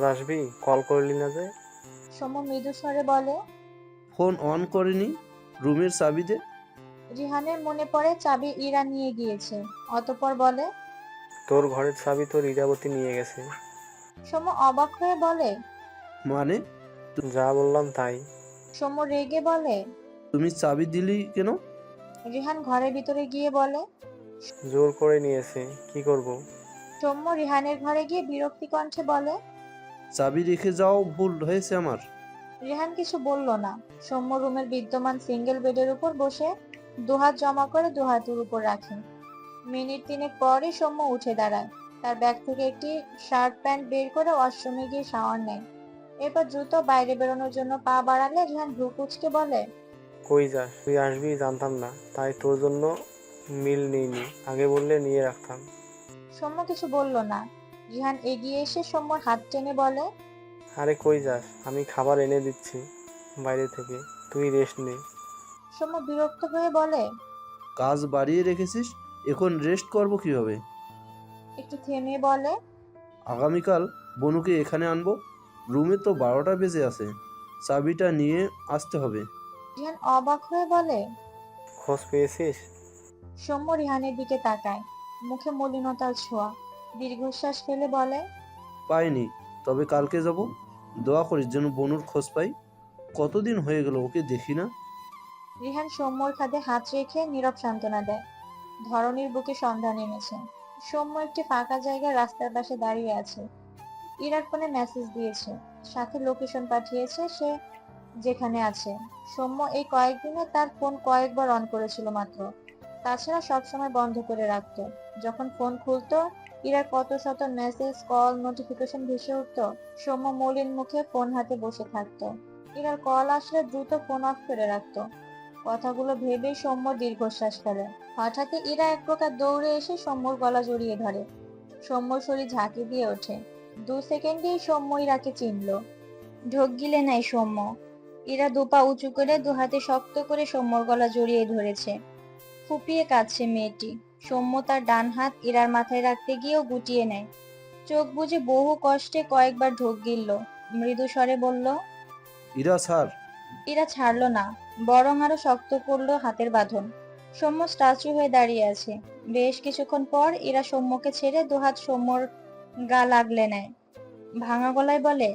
আজ আসবি? কল করলি না যে? সৌম্য মৃদু স্বরে বলে। ফোন অন করিনি, রুমের চাবি দে। রিহানের মনে পড়ে চাবি ইরা নিয়ে গিয়েছে। অতঃপর বলে। তোর ঘরের চাবি তোর ইরাবতী নিয়ে গেছে। সৌম্য অবাক হয়ে বলে। মানে? যা বললাম তাই। সৌম্য রেগে বলে। তুমি চাবি দিলি কেন? রিহান ঘরের ভিতরে গিয়ে বলে। জোর করে নিয়েছে, কি করব? সৌম্য রিহানের ঘরে গিয়ে বিরক্তি কণ্ঠে বলে। চাবি রেখে যাও, ভুল হয়েছে আমার। রিহান কিছু বলল না। সৌম্য রুমের বিদ্যমান সিঙ্গেল বেডের উপর বসে দুহাত জমা করে দুহাতের উপর রাখে। মিনিট তিনেক পরই সৌম্য উঠে দাঁড়ায়। তার ব্যাগ থেকে একটি শার্ট প্যান্ট বের করে ওয়াশরুমে গিয়ে শাওয়ার নেয়। এরপর দ্রুত বাইরে বেরোনোর জন্য পা বাড়ালে রিহান ভ্রু কুঁচকে বলে। কই যাস? তুই আসবি জানতাম না, তাই তোর জন্য মিল নিইনি, আগে বললে নিয়ে রাখতাম। সৌম্য কিছু বলল না। রিহান এগিয়ে এসে সৌম্যর হাত টেনে বলে। আরে কই যাস? আমি খাবার এনে দিচ্ছি বাইরে থেকে, তুই রেস্ট নে। সৌম্য বিরক্ত হয়ে বলে। কাজ বাড়িয়ে রেখেছিস, এখন রেস্ট করবো কিভাবে? একটু থেমে বলে। আগামীকাল বনুকে এখানে আনবো। রুমে তো 12টা বেজে আছে, চাবিটা নিয়ে আসতে হবে। রিহান অবাক হয়ে বলে। খোঁজ পেয়েছিস? সৌম্য রিহানের দিকে তাকায়। মুখে মলিনতার ছোঁয়া। দীর্ঘশ্বাস ফেলে বলে। পাইনি, তবে কালকে যাব। দোয়া করিস যেন বনুর খোঁজ পাই। কতদিন হয়ে গেল ওকে দেখি না। রিহান সৌম্যর কাঁধে হাত রেখে নীরব সান্ত্বনা দেয়। ধরনীর বুকে সন্ধ্যা নেমেছে। সৌম্য একটি ফাঁকা জায়গায় রাস্তার পাশে দাঁড়িয়ে আছে। ইরার ফোনে মেসেজ দিয়েছে, সাথে লোকেশন পাঠিয়েছে সে যেখানে আছে। সৌম্য এই কয়েকদিনে তার ফোন কয়েকবার অন করেছিল মাত্র। তাছাড়া সবসময় বন্ধ করে রাখতো। যখন ফোন খুলতো ইরার কত শত মেসেজ, কল, নোটিফিকেশন ভেসে উঠতো। সৌম্য মলিন মুখে ফোন হাতে বসে থাকতো। ইরার কল আসলে দ্রুত ফোন অফ করে রাখতো। কথাগুলো ভেবেই সৌম্য দীর্ঘশ্বাস ফেলে। হঠাৎই ইরা এক প্রকার দৌড়ে এসে সৌম্যর গলা জড়িয়ে ধরে। সৌম্যর শরীর ঝাঁকি দিয়ে ওঠে। 2 সেকেন্ডেই সৌম্য ইরাকে চিনল। ঢোক গিলে নেয় সৌম্য। ইরা দুপা উঁচু করে দুহাতে শক্ত করে সৌম্যর গলা জড়িয়ে ধরেছে। ফুপিয়ে কাঁদছে মেয়েটি। সৌম্য তার ডান হাত ইরার মাথায় রাখতে গিয়েও গুটিয়ে নেয়। চোখ বুজে বহু কষ্টে কয়েকবার ঢোক গিলল। মৃদু স্বরে বলল। ইরা স্যার। ইরা ছাড়লো না, বরং আরো শক্ত করলো হাতের বাঁধন। সৌম্য স্ট্যাচু হয়ে দাঁড়িয়ে আছে। বেশ কিছুক্ষণ পর ইরা সৌম্যকে ছেড়ে দুহাত সৌম্যর গা লাগলে নেয়। ভাঙা গলায় বলে।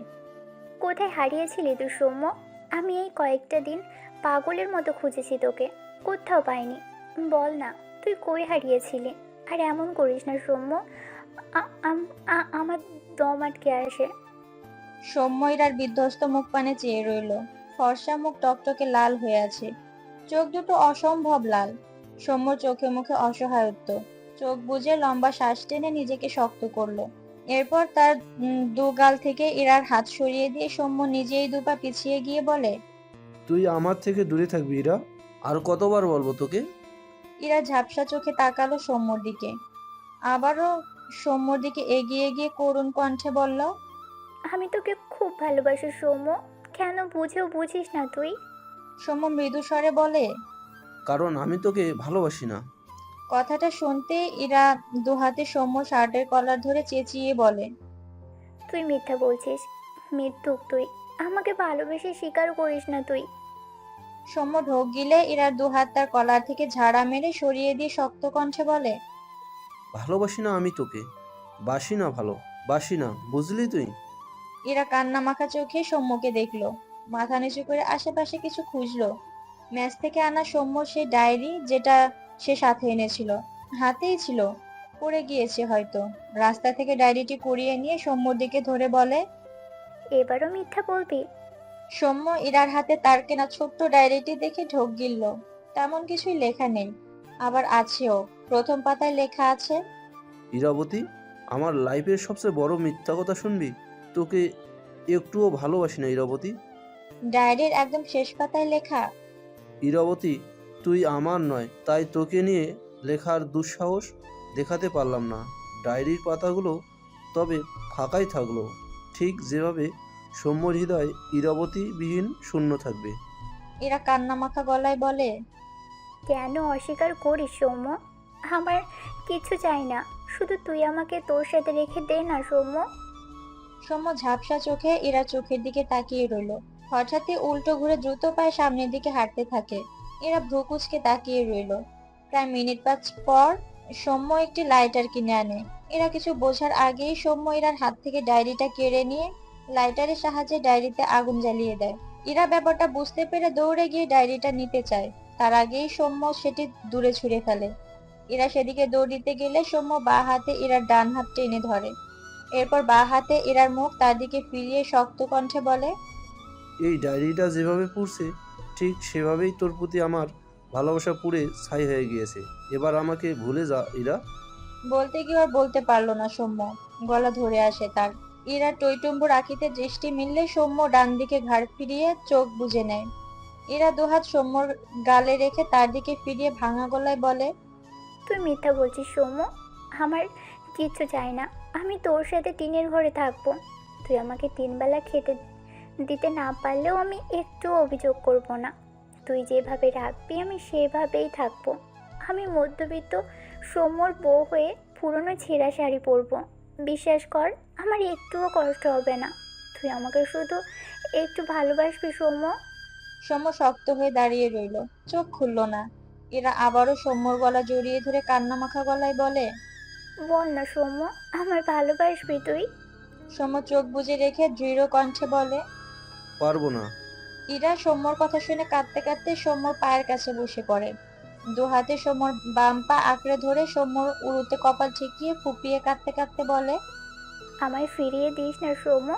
কোথায় হারিয়েছিলি তুই সৌম্য? আমি এই কয়েকটা দিন পাগলের মতো খুঁজেছি তোকে, কোথাও পাইনি। বল না, তুই কই হারিয়েছিলি? আর এমন করিস না সৌম্য, আমার দম আটকে আসে। সৌম্য ইরার বিধ্বস্ত মুখ পানে চেয়ে রইল। ফর্সা মুখ টকটকে লাল হয়ে আছে। চোখ দুটো অসম্ভব লাল। সৌম্য চোখে মুখে অসহায়ত্ব। চোখ বুজে লম্বা শ্বাস টেনে নিজেকে শক্ত করলো। এরপর তার দু গাল থেকে ইরার হাত সরিয়ে দিয়ে সৌম্য নিজেই দুপা পিছিয়ে গিয়ে বলে। তুই আমার থেকে দূরে থাকবি ইরা। আর কতবার বলবো তোকে? ইরা ঝাপসা চোখে তাকালো সৌম্যর দিকে। আবারও সৌম্যর দিকে এগিয়ে গিয়ে করুণ কণ্ঠে বলল। আমি তোকে খুব ভালোবাসি সৌম্য, কেন বুঝেও বুঝিস না তুই? সৌম্য মৃদু স্বরে বলে। কারণ আমি তোকে ভালোবাসি না। কথাটা শুনতে ইরা দুহাতে সৌম্য শার্টের কলার ধরে চেঁচিয়ে বলে। তুই মিথ্যা বলছিস, মিথ্যুক তুই, আমাকে ভালোবেসে স্বীকার করিস না তুই। সৌম্য ঢোক গিলে ইরার দুহাত তার কলার থেকে ঝাড়া মেরে সরিয়ে দিয়ে শক্ত কণ্ঠে বলে। ভালোবাসি না আমি তোকে, বাসি না, ভালোবাসি না, বুঝলি তুই? ইরা কান্না মাখা চোখে সৌম্যকে দেখলো। মাথা নিচু করে আশেপাশে কিছু খুঁজলো। ম্যাচ থেকে আনা সৌম্য সেই ডায়েরি যেটা সে সাথে এনেছিল হাতেই ছিল। পড়ে গিয়েছে হয়তো। রাস্তা থেকে ডায়েরিটি কুড়িয়ে নিয়ে সৌম্যর দিকে ধরে বলে। এবারও মিথ্যা বলবি? সৌম্য ইরার হাতে তার কেনা ছোট্ট ডায়েরিটি দেখে ঢোক গিলল। তেমন কিছুই লেখা নেই, আবার আছেও। প্রথম পাতায় লেখা আছে। ইরাবতী, আমার লাইফের সবচেয়ে বড় মিথ্যা কথা শুনবি। তোকে একটুও ভালোবাসি না ইরাবতী। ডায়েরির একদম শেষ পাতায় লেখা। ইরাবতী, তুই আমার নয়, তাই তোকে নিয়ে লেখার দুঃসাহস দেখাতে পারলাম না। ডায়েরির পাতাগুলো তবে ফাঁকাই থাকলো, ঠিক যেভাবে সৌম্যর হৃদয় ইরাবতীবিহীন শূন্য থাকবে। এরা কান্না মাখা গলায় বলে। কেন অস্বীকার করিস সৌম্য? আমার কিছু চাই না, শুধু তুই আমাকে তোর সাথে রেখে দে না সৌম্য। সৌম্য ঝাপসা চোখে ইরা চোখের দিকে তাকিয়ে রইল। হঠাৎই উল্টো ঘুরে দ্রুত পায়ে সামনের দিকে হাঁটতে থাকে। এরা ভ্রু কুঁচকে তাকিয়ে রইল। প্রায় মিনিট 5 পর সৌম্য একটি লাইটার কিনে আনে। এরা কিছু বোঝার আগেই সৌম্য ইরার হাত থেকে ডায়েরিটা কেড়ে নিয়ে লাইটারের সাহায্যে ডায়েরিতে আগুন জ্বালিয়ে দেয়। ইরা ব্যাপারটা বুঝতে পেরে দৌড়ে গিয়ে ডায়েরিটা নিতে চায়। তার আগেই সৌম্য সেটি দূরে ছুঁড়ে ফেলে। ইরা সেদিকে দৌড় দিতে গেলে সৌম্য বাঁ হাতে ইরার ডান হাত টেনে ধরে। এরপর বাঁ হাতে ইরার মুখ তার দিকে ফিরিয়ে শক্ত কণ্ঠে বলে, এই ডায়েরিটা যেভাবে পড়ছে ঠিক সেভাবেই তোর প্রতি আমার ভালোবাসা পুড়ে ছাই হয়ে গিয়েছে। এবার আমাকে ভুলে যা ইরা। বলতে গিয়ে আর বলতে পারলো না সৌম্য। গলা ধরে আসে তার। ইরা টইটুম্বুর আঁখিতে দৃষ্টি মিললে সৌম্য ডান দিকে ঘাড় ফিরিয়ে চোখ বুজে নেয়। ইরা দুহাত সৌম্যর গালে রেখে তার দিকে ফিরিয়ে ভাঙা গলায় বলে, তুই মিথ্যা বলছিস সৌম্য। আমার কিচ্ছু চাই না। আমি তোর সাথে টিনের ঘরে থাকবো। তুই আমাকে 3 বেলা খেতে দিতে না পারলেও আমি একটু অভিযোগ করব না। তুই যেভাবে রাখবি আমি সেভাবেই থাকবো। আমি মধ্যবিত্ত সৌম্যর বউ হয়ে পুরনো ছেঁড়া শাড়ি পরবো। বিশ্বাস কর, আমার একটুও কষ্ট হবে না। তুই আমাকে শুধু একটু ভালোবাসবি সৌম্য। সৌম্য শক্ত হয়ে দাঁড়িয়ে রইল, চোখ খুলল না। এরা আবারও সৌম্যর গলা জড়িয়ে ধরে কান্নামাখা গলায় বলে, বল না সৌম্য, আমার ভালোবাসবি তুই? সৌম্য চোখ বুজে রেখে দৃঢ় কণ্ঠে বলে। পারবো না। ইরা সৌম্যর কথা শুনে কাঁদতে কাঁদতে সৌম্যর পায়ের কাছে বসে পড়ে। দু হাতে সৌম্যর বাম পা আঁকড়ে ধরে সৌম্যর উরুতে কপাল ঠেকিয়ে ফুপিয়ে কাঁদতে কাঁদতে বলে, আমায় ফিরিয়ে দিস না সৌম্য।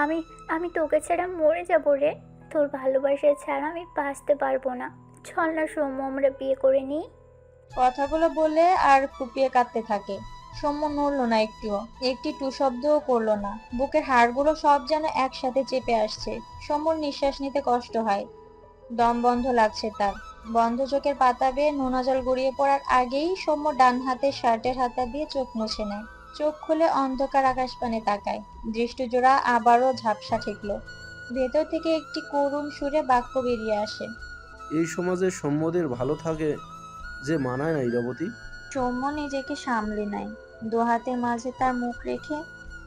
আমি আমি তোকে ছাড়া মরে যাবো রে। তোর ভালোবাসা ছাড়া আমি বাঁচতে পারবো না। চল না সৌম্য, আমরা বিয়ে করে নিই। কথাগুলো বলে আর ফুপিয়ে কাঁদতে থাকে। সৌম্য নড়লো না একটুও, একটি টু শব্দও করলো না। বুকের হাড়গুলো সব যেন একসাথে চেপে আসছে। সৌম্যর নিঃশ্বাস নিতে কষ্ট হয়, দম বন্ধ লাগছে তার। বন্ধ চোখের পাতা বেয়ে নোনা জল গড়িয়ে পড়ার আগেই সৌম্য ডান হাতে শার্টের হাতা দিয়ে চোখ মুছে নেয়। চোখ খুলে অন্ধকার আকাশ পানে তাকায়। দৃষ্টিজোড়া আবারও ঝাপসা ঠেকলো। ভেতর থেকে একটি করুণ সুরে বাক্য বেরিয়ে আসে, এই সমাজে সৌম্যদের ভালো থাকে যে মানায় না ইরাবতী। সৌম্য নিজেকে সামলে নেয়। দু হাতের মাঝে তার মুখ রেখে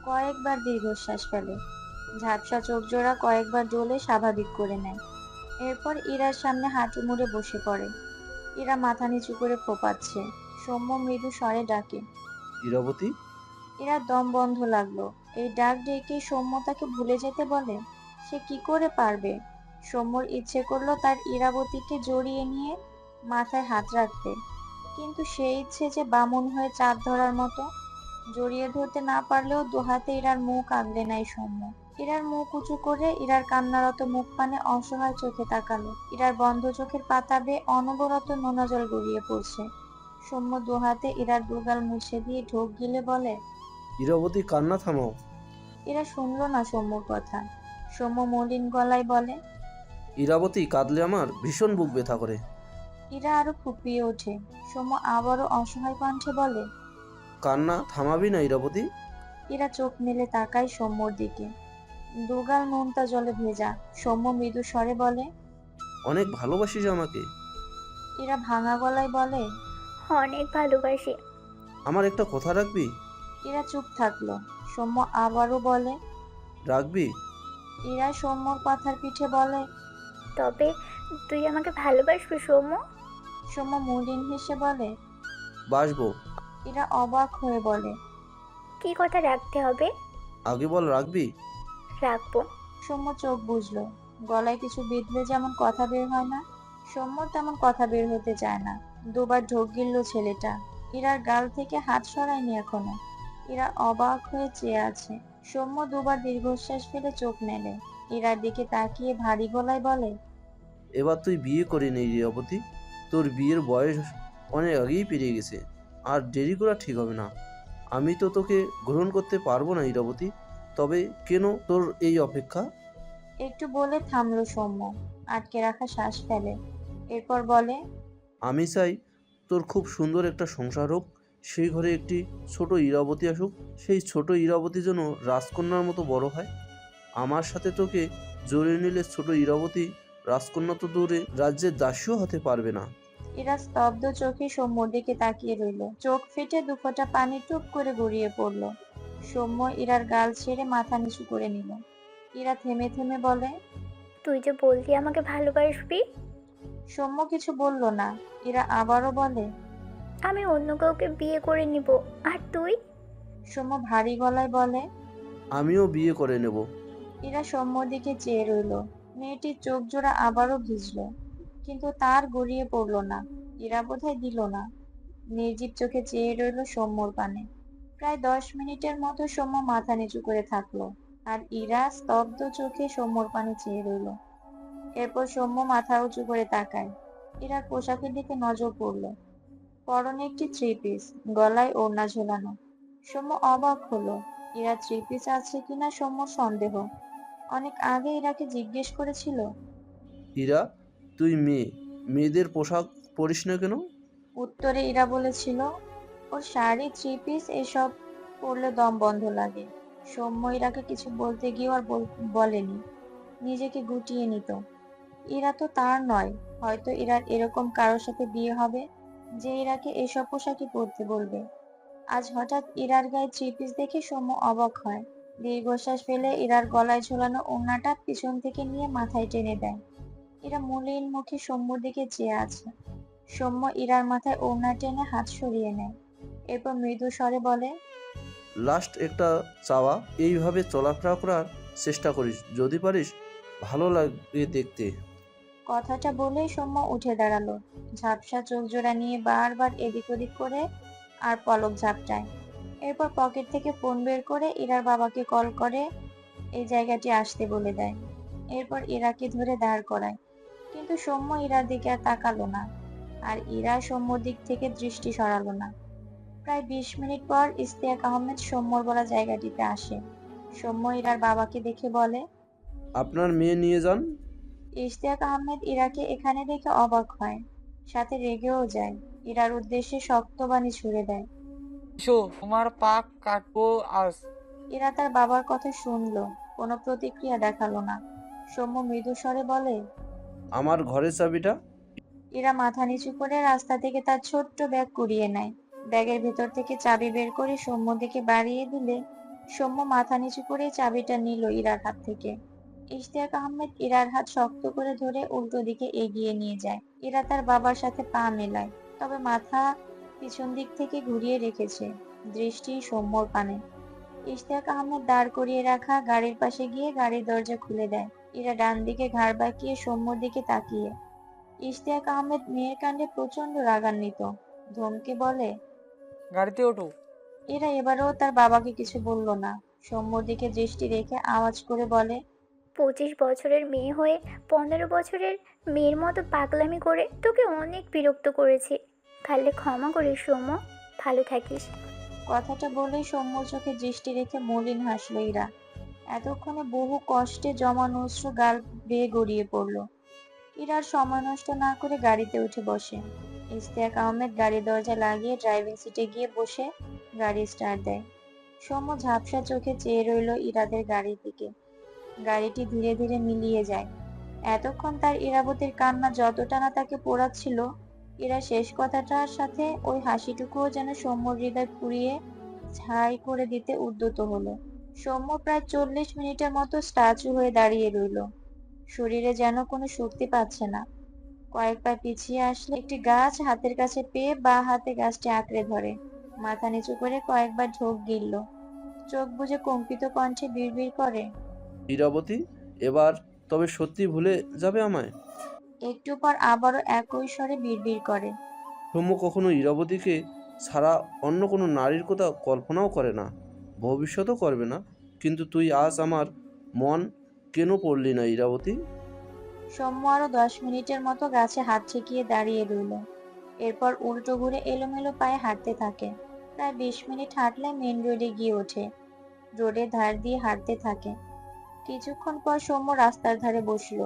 কয়েকবার দীর্ঘশ্বাস ফেলে। ঝাপসা চোখ জোড়া কয়েকবার জ্বলে স্বাভাবিক করে নেয়। এরপর ইরার সামনে হাঁটু মুড়ে বসে পড়ে। ইরা মাথা নিচু করে ফোপাচ্ছে। সৌম্য মৃদু স্বরে ডাকে, ইরাবতী। ইরার দম বন্ধ লাগলো। এই ডাক ডেকে সৌম্য তাকে ভুলে যেতে বলে। সে কি করে পারবে? সৌম্যর ইচ্ছে করলো তার ইরাবতীকে জড়িয়ে নিয়ে মাথায় হাত রাখতে, কিন্তু সেই ইচ্ছে যে বামুন হয়ে চাঁদ ধরার মতো। জড়িয়ে ধরতে না পারলেও দুহাতে ইরার মুখ আগলে নেয় সৌম্য। ইরার মুখ উঁচু করে ইরার কান্নারত মুখ পানে অসহায় চোখে তাকালো। ইরার বন্ধ চোখের পাতা বেয়ে অনবরত নোনা জল গড়িয়ে পড়ছে। সৌম্য দুহাতে ইরার দুগাল মুছে দিয়ে ঢোক গিলে বলে, ইরাবতী, কান্না থামাও। এরা শুনলো না সৌম্যর কথা। সৌম্য মলিন গলায় বলে, ইরাবতী, কাঁদলে আমার ভীষণ বুক ব্যথা করে। ইরা আরো ফুপিয়ে ওঠে। সৌম্য আবারও অসহায় কণ্ঠে বলে, কান্না থামাবি না ইরাবতী? ইরা চোখ মেলে তাকায় সৌম্যর দিকে। দুগাল নোনতা জলে ভেজা। সৌম্য মৃদু স্বরে বলে, অনেক ভালোবাসিস আমাকে। ইরা ভাঙা গলায় বলে, অনেক ভালোবাসি। আমার একটা কথা রাখবি? ইরা চুপ থাকলো। সৌম্য আবারও বলে, রাখবি? ইরা সৌম্যর কথার পিঠে বলে, তবে তুই আমাকে ভালোবাসবি সৌম্য? সৌম্য মলিন হেসে বলে। বাসবো। ইরা অবাক হয়ে বলে, কি কথা রাখতে হবে? আগে বল, রাখবি? রাখবো। সৌম্য চোখ বুঝলো। গলায় কিছু বিঁধলে যেমন কথা বের হয় না, সৌম্যর তেমন কথা বের হতে চায় না। দুবার ঢোক গিলল ছেলেটা। ইরার গাল থেকে হাত সরায়নি এখনো। ইরা অবাক হয়ে চেয়ে আছে। সৌম্য দুবার দীর্ঘশ্বাস ফেলে চোখ মেলে। ইরার দিকে তাকিয়ে ভারী গলায় বলে, এবার তুই বিয়ে করে নে ইরাবতী। তোর বিয়ের বয়স অনেক আগেই পেরিয়ে গেছে, আর দেরি করা ঠিক হবে না। আমি তো তোকে গ্রহণ করতে পারবো না ইরাবতী। তবে কেন তোর এই অপেক্ষা? একটু বলে থামলো সৌম্য, আটকে রাখা শ্বাস ফেলে। এরপর বলে, আমি চাই তোর খুব সুন্দর একটা সংসার হোক, সেই ঘরে একটি ছোট ইরাবতী আসুক। সেই ছোট ইরাবতী যেন রাজকন্যার মতো বড় হয়। আমার সাথে তোকে জড়িয়ে নিলে ছোট ইরাবতী রাজকন্যা তো দূরে, রাজ্যের দাসীও হতে পারবে না। এরা স্তব্ধ চোখে সৌম্যর দিকে তাকিয়ে রইল। চোখ ফেটে দুফোঁটা পানি টুপ করে গড়িয়ে পড়ল। সৌম্য ইরার গাল ছেড়ে মাথা নিচু করে নিল। ইরা থেমে থেমে বলে, তুই যে বললি আমাকে ভালোবাসবি, সৌম্য কিছু বলল না। ইরা আবারও বলে, আমি অন্য কাউকে বিয়ে করে নিব। আর তুই? সৌম্য ভারী গলায় বলে। আমিও বিয়ে করে নেব। ইরা সৌম্যর দিকে চেয়ে রইল। মেয়েটির চোখ জোড়া আবারও ভিজল, কিন্তু তার গড়িয়ে পড়ল না। ইরা বোধহয় দিল না। নির্জীব চোখে চেয়ে রইল সৌম্যর পানে। প্রায় 10 মিনিটের মতো সৌম্য মাথা নিচু করে থাকলো, আর ইরা স্তব্ধ চোখে সৌম্যর পানে চেয়ে রইল। এরপর সৌম্য মাথা উঁচু করে তাকায়। ইরার পোশাকের দিকে নজর পড়ল। পরনে একটি থ্রি পিস, গলায় ওড়না ঝোলানো। সৌম্য অবাক হলো। ইরা থ্রি পিস আছে কিনা সৌম্যর সন্দেহ। অনেক আগে ইরাকে জিজ্ঞেস করেছিল। ইরা, তুই মেয়েদের পোশাক পরিস না কেন? উত্তরে ইরা বলেছিল, ওর শাড়ি, থ্রি পিস এসব পরলে দম বন্ধ লাগে। সৌম্য ইরাকে কিছু বলতে গিয়েও আর বলেনি, নিজেকে গুটিয়ে নিত। ইরা তো তার নয়। হয়তো ইরার এরকম কারোর সাথে বিয়ে হবে যে ইরাকে এসব পোশাকই পরতে বলবে। আজ হঠাৎ ইরার গায়ে থ্রি পিস দেখে সৌম্য অবাক হয়। দীর্ঘশ্বাস ফেলে ইরার গলায় ঝোলানো ওড়নাটা পিছন থেকে নিয়ে মাথায় টেনে দেয়। ইরা মলিন মুখে সৌম্যর দিকে চেয়ে আছে। সৌম্য ইরার মাথায় ওড়না টেনে হাত সরিয়ে নেয়। এরপর মৃদু স্বরে বলে, লাস্ট একটা চাওয়া, এইভাবে চলাফেরা করার চেষ্টা করিস, যদি পারিস। ভালো লাগে দেখতে। কথাটা বলেই সৌম্য উঠে দাঁড়ালো। ঝাপসা চোখ জোড়া নিয়ে বারবার এদিক ওদিক করে আর পলক ঝাপটায়। এরপর পকেট থেকে ফোন বের করে ইরার বাবাকে কল করে এই জায়গাটি আসতে বলে দেয়। এরপর ইরাকে ধরে দাঁড় করায়, কিন্তু সৌম্য ইরার দিকে আর তাকালো না, আর ইরা সৌম্যর দিক থেকে দৃষ্টি সরালো না। প্রায় 20 মিনিট পর ইশতিয়াক আহমেদ সৌম্যর বলা জায়গাটিতে আসে। সৌম্য ইরার বাবাকে দেখে বলে, আপনার মেয়ে নিয়ে যান। ইশতিয়াক আহমেদ ইরাকে এখানে দেখে অবাক হয়, সাথে রেগেও যায়। ইরার উদ্দেশ্যে শক্ত বাণী ছুড়ে দেয়। এসো, তোমার পাক কাটবো আজ। ইরা তার বাবার কথা শুনলো, কোনো প্রতিক্রিয়া দেখালো না। সৌম্য মৃদু স্বরে বলে, আমার ঘরের চাবিটা। ইরা মাথা নিচু করে রাস্তা থেকে তার ছোট্ট ব্যাগ কুড়িয়ে নেয়। ব্যাগের ভেতর থেকে চাবি বের করে সৌম্য দিকে বাড়িয়ে দিলে সৌম্য মাথা নিচু করে চাবিটা নিল ইরার হাত থেকে। ইশতিয়াক আহমেদ ইরার হাত শক্ত করে ধরে উল্টো দিকে এগিয়ে নিয়ে যায়। ইরা তার বাবার সাথে পা মেলায়, তবে মাথা পিছন দিক থেকে ঘুরিয়ে রেখেছে, দৃষ্টি সৌম্যর পানে। ইশতিয়াক আহমেদ দাঁড় করিয়ে রাখা গাড়ির পাশে গিয়ে গাড়ির দরজা খুলে দেয়। ইরা ডান দিকে ঘাড় বাঁকিয়ে সৌম্যর দিকে তাকিয়ে। ইশতিয়াক আহমেদ মেয়ের কাণ্ডে প্রচন্ড রাগান্বিত। ধমকে বলে, গাড়িতে ওঠো। এরা এবারেও তার বাবাকে কিছু বলল না। সৌম্যর দিকে দৃষ্টি রেখে আওয়াজ করে বলে, 25 বছরের মেয়ে হয়ে 15 বছরের মেয়ের মতো পাগলামি করে তোকে অনেক বিরক্ত করেছি। পারলে ক্ষমা করিস সৌম্য। ভালো থাকিস। কথাটা বলেই সৌম্যর চোখে দৃষ্টি রেখে মলিন হাসল ইরা। এতক্ষণে বহু কষ্টে জমানো অশ্রু গাল বেয়ে গড়িয়ে পড়ল। ইরার সময় নষ্ট না করে গাড়িতে উঠে বসে। ইশতিয়াক আহমেদ গাড়ির দরজা লাগিয়ে ড্রাইভিং সিটে গিয়ে বসে গাড়ি স্টার্ট দেয়। সৌম্য ঝাপসা চোখে চেয়ে রইল ইরাদের গাড়ির দিকে। গাড়িটি ধীরে ধীরে মিলিয়ে যায়। এতক্ষণ তার ইরাবতীর কান্না যতটা না তাকে পোড়াচ্ছিল, ইরা শেষ কথাটার সাথে ওই হাসিটুকুও যেন সৌম্যর হৃদয় পুড়িয়ে ছাই করে দিতে উদ্যত হলো। সৌম্য প্রায় 40 মিনিটের মতো স্ট্যাচু হয়ে দাঁড়িয়ে রইল। শরীরে যেন কোনো শক্তি পাচ্ছে না। কয়েক পা পিছিয়ে আসলে একটি গাছ হাতের কাছে পেয়ে বা হাতে গাছটি আঁকড়ে ধরে। মাথা নিচু করে কয়েকবার ঢোক গিলল। চোখ বুজে কম্পিত কণ্ঠে বিড়বিড় করে, ইরাবতী, এবার তবে সত্যি ভুলে যাবে আমায়? একটু পর আবারও একই স্বরে বিড়বিড় করে, সৌম্য কখনো ইরাবতীকে ছাড়া অন্য কোনো নারীর কথা কল্পনাও করে না, ভবিষ্যতও করবে না। কিন্তু তুই আজ আমার মন কেন পড়লি না ইরাবতী? সৌম্য আরো 10 মিনিটের মতো গাছে হাত ঠেকিয়ে দাঁড়িয়ে রইল। এরপর উল্টো ঘুরে এলোমেলো পায়ে হাঁটতে থাকে। প্রায় 20 মিনিট হাঁটলে মেন রোডে গিয়ে ওঠে। রোডের ধার দিয়ে হাঁটতে থাকে। কিছুক্ষণ পর সৌম্য রাস্তার ধারে বসলো।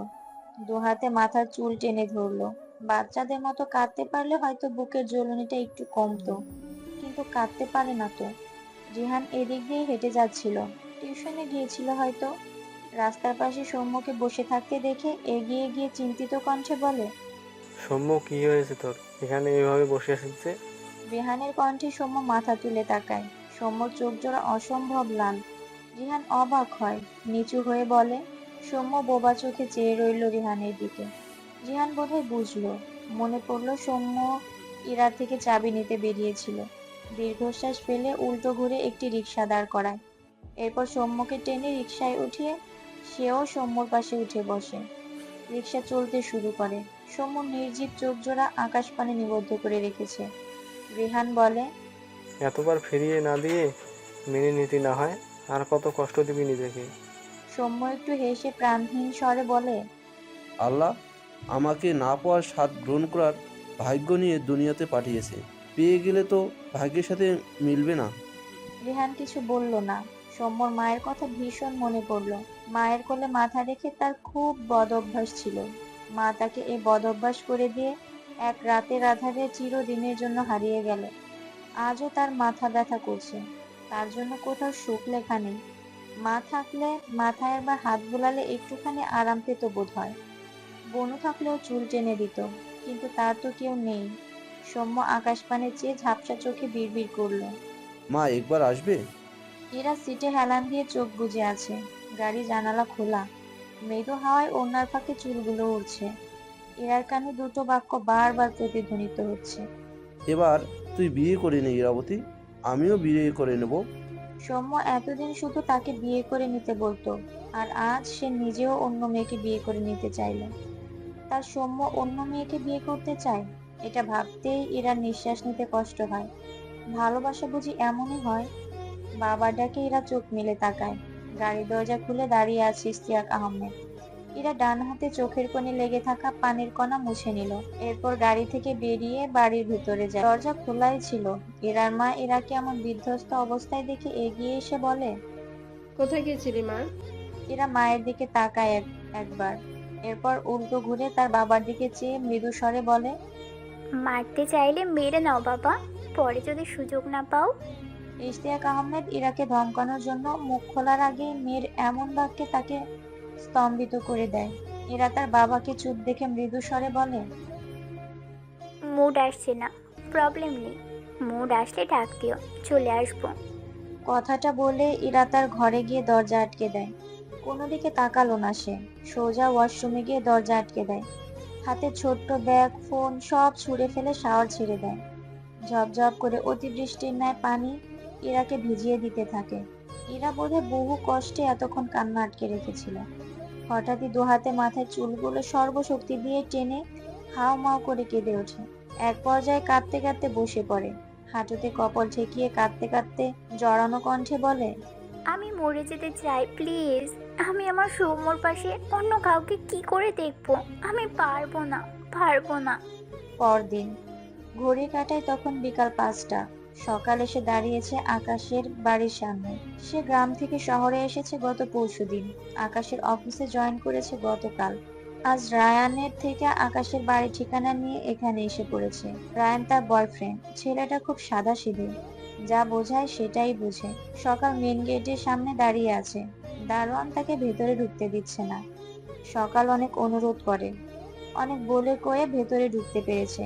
দুহাতে মাথার চুল টেনে ধরলো। বাচ্চাদের মতো কাঁদতে পারলে হয়তো বুকের জ্বলনিটা একটু কমতো, কিন্তু কাঁদতে পারে না তো। রিহান এদিক দিয়ে হেঁটে যাচ্ছিল, টিউশনে গিয়েছিল হয়তো। রাস্তার পাশে সৌম্যকে বসে থাকতে দেখে এগিয়ে গিয়ে চিন্তিত কণ্ঠে বলে, সৌম্য, কি হয়েছে তোর? এখানে এভাবে বসে আছিস যে? রেহানের কণ্ঠে সৌম্য মাথা তুলে তাকায়। সৌম্যর চোখ জোড়া অসম্ভব লাল। রিহান অবাক হয়, নিচু হয়ে বলে। সৌম্য বোবা চোখে চেয়ে রইল রিহানের দিকে। রিহান বোধহয় বুঝলো। মনে পড়লো সৌম্য ইরার থেকে চাবি নিতে বেরিয়েছিল। দীর্ঘশ্বাস ফেলে উল্টো ঘুরে একটি রিকশা দাঁড় করায়। এরপর সৌম্যকে টেনে রিকশায় উঠিয়ে সেও সৌম্যর পাশে উঠে বসে। রিকশা চলতে শুরু করে। সৌম্য নির্জীব চোখ জোড়া আকাশ পানে নিবদ্ধ করে রেখেছে। রিহান বলে, এতবার ফিরিয়ে না দিয়ে মেনে নিতে না হয়, আর কত কষ্ট দিবি নিজেকে। সৌম্য একটু হেসে প্রাণহীন স্বরে বলে, আল্লাহ আমাকে না পাওয়ার স্বাদ গ্রহণ করার ভাগ্য নিয়ে দুনিয়াতে পাঠিয়েছে। পেয়ে গেলে তো ভাগ্যের সাথে মিলবে না। রিহান কিছু বলল না। সৌম্যর মায়ের কথা ভীষণ মনে পড়ল। মায়ের কোলে মাথা রেখে তার খুব বদ অভ্যাস ছিল। মা তাকে এই বদ অভ্যাস করে দিয়ে এক রাতের আধারে চিরদিনের জন্য হারিয়ে গেল। আজও তার মাথা ব্যথা করছে। তার জন্য কোথাও সুখ লেখা নেই। মা থাকলে মাথায় একবার হাত বুলালে একটুখানি আরাম পেত বোধ হয়। বনু থাকলেও চুল টেনে দিত, কিন্তু তার তো কেউ নেই। সৌম্য আকাশপানে চেয়ে ঝাপসা চোখে বিড়বিড় করলো। মা একবার আসবে? এরা সিটে হেলান দিয়ে চোখ বুজে আছে। গাড়ি জানালা খোলা। মৃদু হাওয়ায় ওড়নার ফাঁকে চুলগুলো উড়ছে। এরার কানে দুটো বাক্য বারবার প্রতিধ্বনিত হচ্ছে। এবার তুই বিয়ে করে নে ইরাবতী, আমিও বিয়ে করে নেব। সৌম্য এতদিন শুধু তাকে বিয়ে করে নিতে বলতো, আর আজ সে নিজেও অন্য মেয়েকে বিয়ে করে নিতে চাইল। তার সৌম্য অন্য মেয়েকে বিয়ে করতে চায়, এটা ভাবতেই এরা নিঃশ্বাস নিতে কষ্ট হয়। ভালোবাসা বুঝি এমনই হয়। বাবার ডাকে এরা চোখ মেলে তাকায়। গাড়ির দরজা খুলে দাঁড়িয়ে আছে ইশতিয়াক আহমেদ। এরা ডান হাতে চোখের কোণে লেগে থাকা পানির কণা মুছে নিল। এরপর গাড়ি থেকে বেরিয়ে বাড়ির ভেতরে যায়। দরজা খোলাই ছিল। এরার মা এরাকে এমন বিধ্বস্ত অবস্থায় দেখে এগিয়ে এসে বলে, কোথায় গেছিলি মা? এরা মায়ের দিকে তাকায় একবার। এরপর উল্টো ঘুরে তার বাবার দিকে চেয়ে মৃদু স্বরে বলে, মারতে চাইলে মেরে নাও বাবা, পরে যদি সুযোগ না পাও। ইশতিয়াক আহমেদ ইরাকে ধমকানোর জন্য মুখ খোলার আগেই মেয়ের এমন বাক্যে তাকে স্তম্ভিত করে দেয়। এরা তার বাবাকে চুপ দেখে মৃদু স্বরে বলে, মুড আসছে না, প্রবলেম নেই, মুড আসলে ডাক দিও, চলে আসবো। কথাটা বলে ইরা তার ঘরে গিয়ে দরজা আটকে দেয়। কোনো দিকে তাকালো না সে। সোজা ওয়াশরুমে গিয়ে দরজা আটকে দেয়। হাতে ছোট্ট ব্যাগ, ফোন সব ছুঁড়ে ফেলে শাওয়ার ছেড়ে দেয়। ঝপঝপ করে অতিবৃষ্টির ন্যায় পানি ইরাকে ভিজিয়ে দিতে থাকে। ইরা বোধহয় বহু কষ্টে এতক্ষণ কান্না আটকে রেখেছিল। হঠাৎই দুহাতে মাথায় চুলগুলো সর্বশক্তি দিয়ে টেনে হাও মাও করে কেঁদে ওঠে। এক পর্যায়ে কাঁদতে কাঁদতে বসে পড়ে। হাঁটুতে কপাল ঠেকিয়ে কাঁদতে কাঁদতে জড়ানো কণ্ঠে বলে, আমি মরে যেতে চাই প্লিজ। আমি আমার সৌম্যর পাশে অন্য কাউকে কি করে দেখবো? আমি পারবো না, পারবো না। পরদিন ঘড়ির কাঁটায় তখন বিকাল 5টা। সকাল এসে দাঁড়িয়েছে আকাশের বাড়ির সামনে। সে গ্রাম থেকে শহরে এসেছে গত পরশুদিন। আকাশের অফিসে জয়েন করেছে গতকাল। আজ রায়ানের থেকে আকাশের বাড়ির ঠিকানা নিয়ে এখানে এসে পড়েছে। রায়ান তার বয়ফ্রেন্ড। ছেলেটা খুব সাদাসিধে, যা বোঝায় সেটাই বুঝে। সকাল মেন গেটের সামনে দাঁড়িয়ে আছে। দারোয়ান তাকে ভেতরে ঢুকতে দিচ্ছে না। সকাল অনেক অনুরোধ করে, অনেক বলে কয়ে ভেতরে ঢুকতে পেরেছে।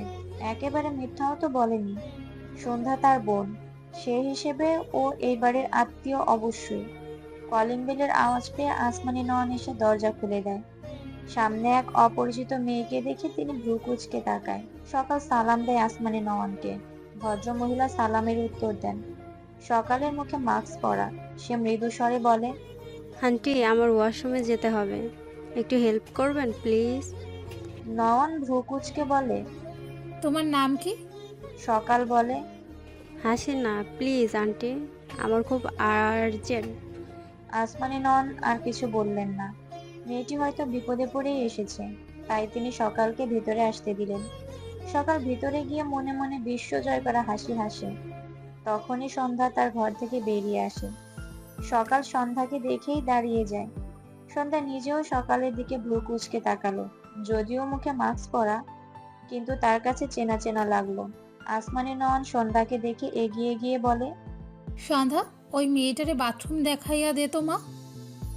একেবারে মিথ্যাও তো বলেনি। সন্ধ্যা তার বোন, সে হিসেবে ও এই বাড়ির আত্মীয় অবশ্যই। কলিং বেলের আওয়াজ পেয়ে আসমানি নয়ন এসে দরজা খুলে দেয়। সামনে এক অপরিচিত মেয়েকে দেখে তিনি ভ্রু কুঁচকে তাকায়। সকাল সালাম দেয় আসমানি নয়নকে। ভদ্র মহিলা সালামের উত্তর দেন। সকালের মুখে মাস্ক পরা। সে মৃদু স্বরে বলে, আন্টি আমার ওয়াশরুমে যেতে হবে, একটু হেল্প করবেন প্লিজ? নয়ন ভ্রু কুঁচকে বলে, তোমার নাম কি? সকাল বলে, হাসেন না প্লিজ আন্টি, আমার খুব আর্জেন্ট। আসমানি নন আর কিছু বললেন না। মেয়েটি হয়তো বিপদে পড়েই এসেছে, তাই তিনি সকালকে ভেতরে আসতে দিলেন। সকাল ভিতরে গিয়ে মনে মনে বিশ্ব জয় করা হাসি হাসে। তখনই সন্ধ্যা তার ঘর থেকে বেরিয়ে আসে। সকাল সন্ধ্যাকে দেখেই দাঁড়িয়ে যায়। সন্ধ্যা নিজেও সকালের দিকে ভ্রু কুঁচকে তাকালো। যদিও মুখে মাস্ক পরা, কিন্তু তার কাছে চেনা চেনা লাগলো। আসমানি নয়ন সন্ধ্যাকে দেখে এগিয়ে গিয়ে বলে, সন্ধ্যা, ওই মেয়েটারে বাথরুম দেখাইয়া দে তো মা।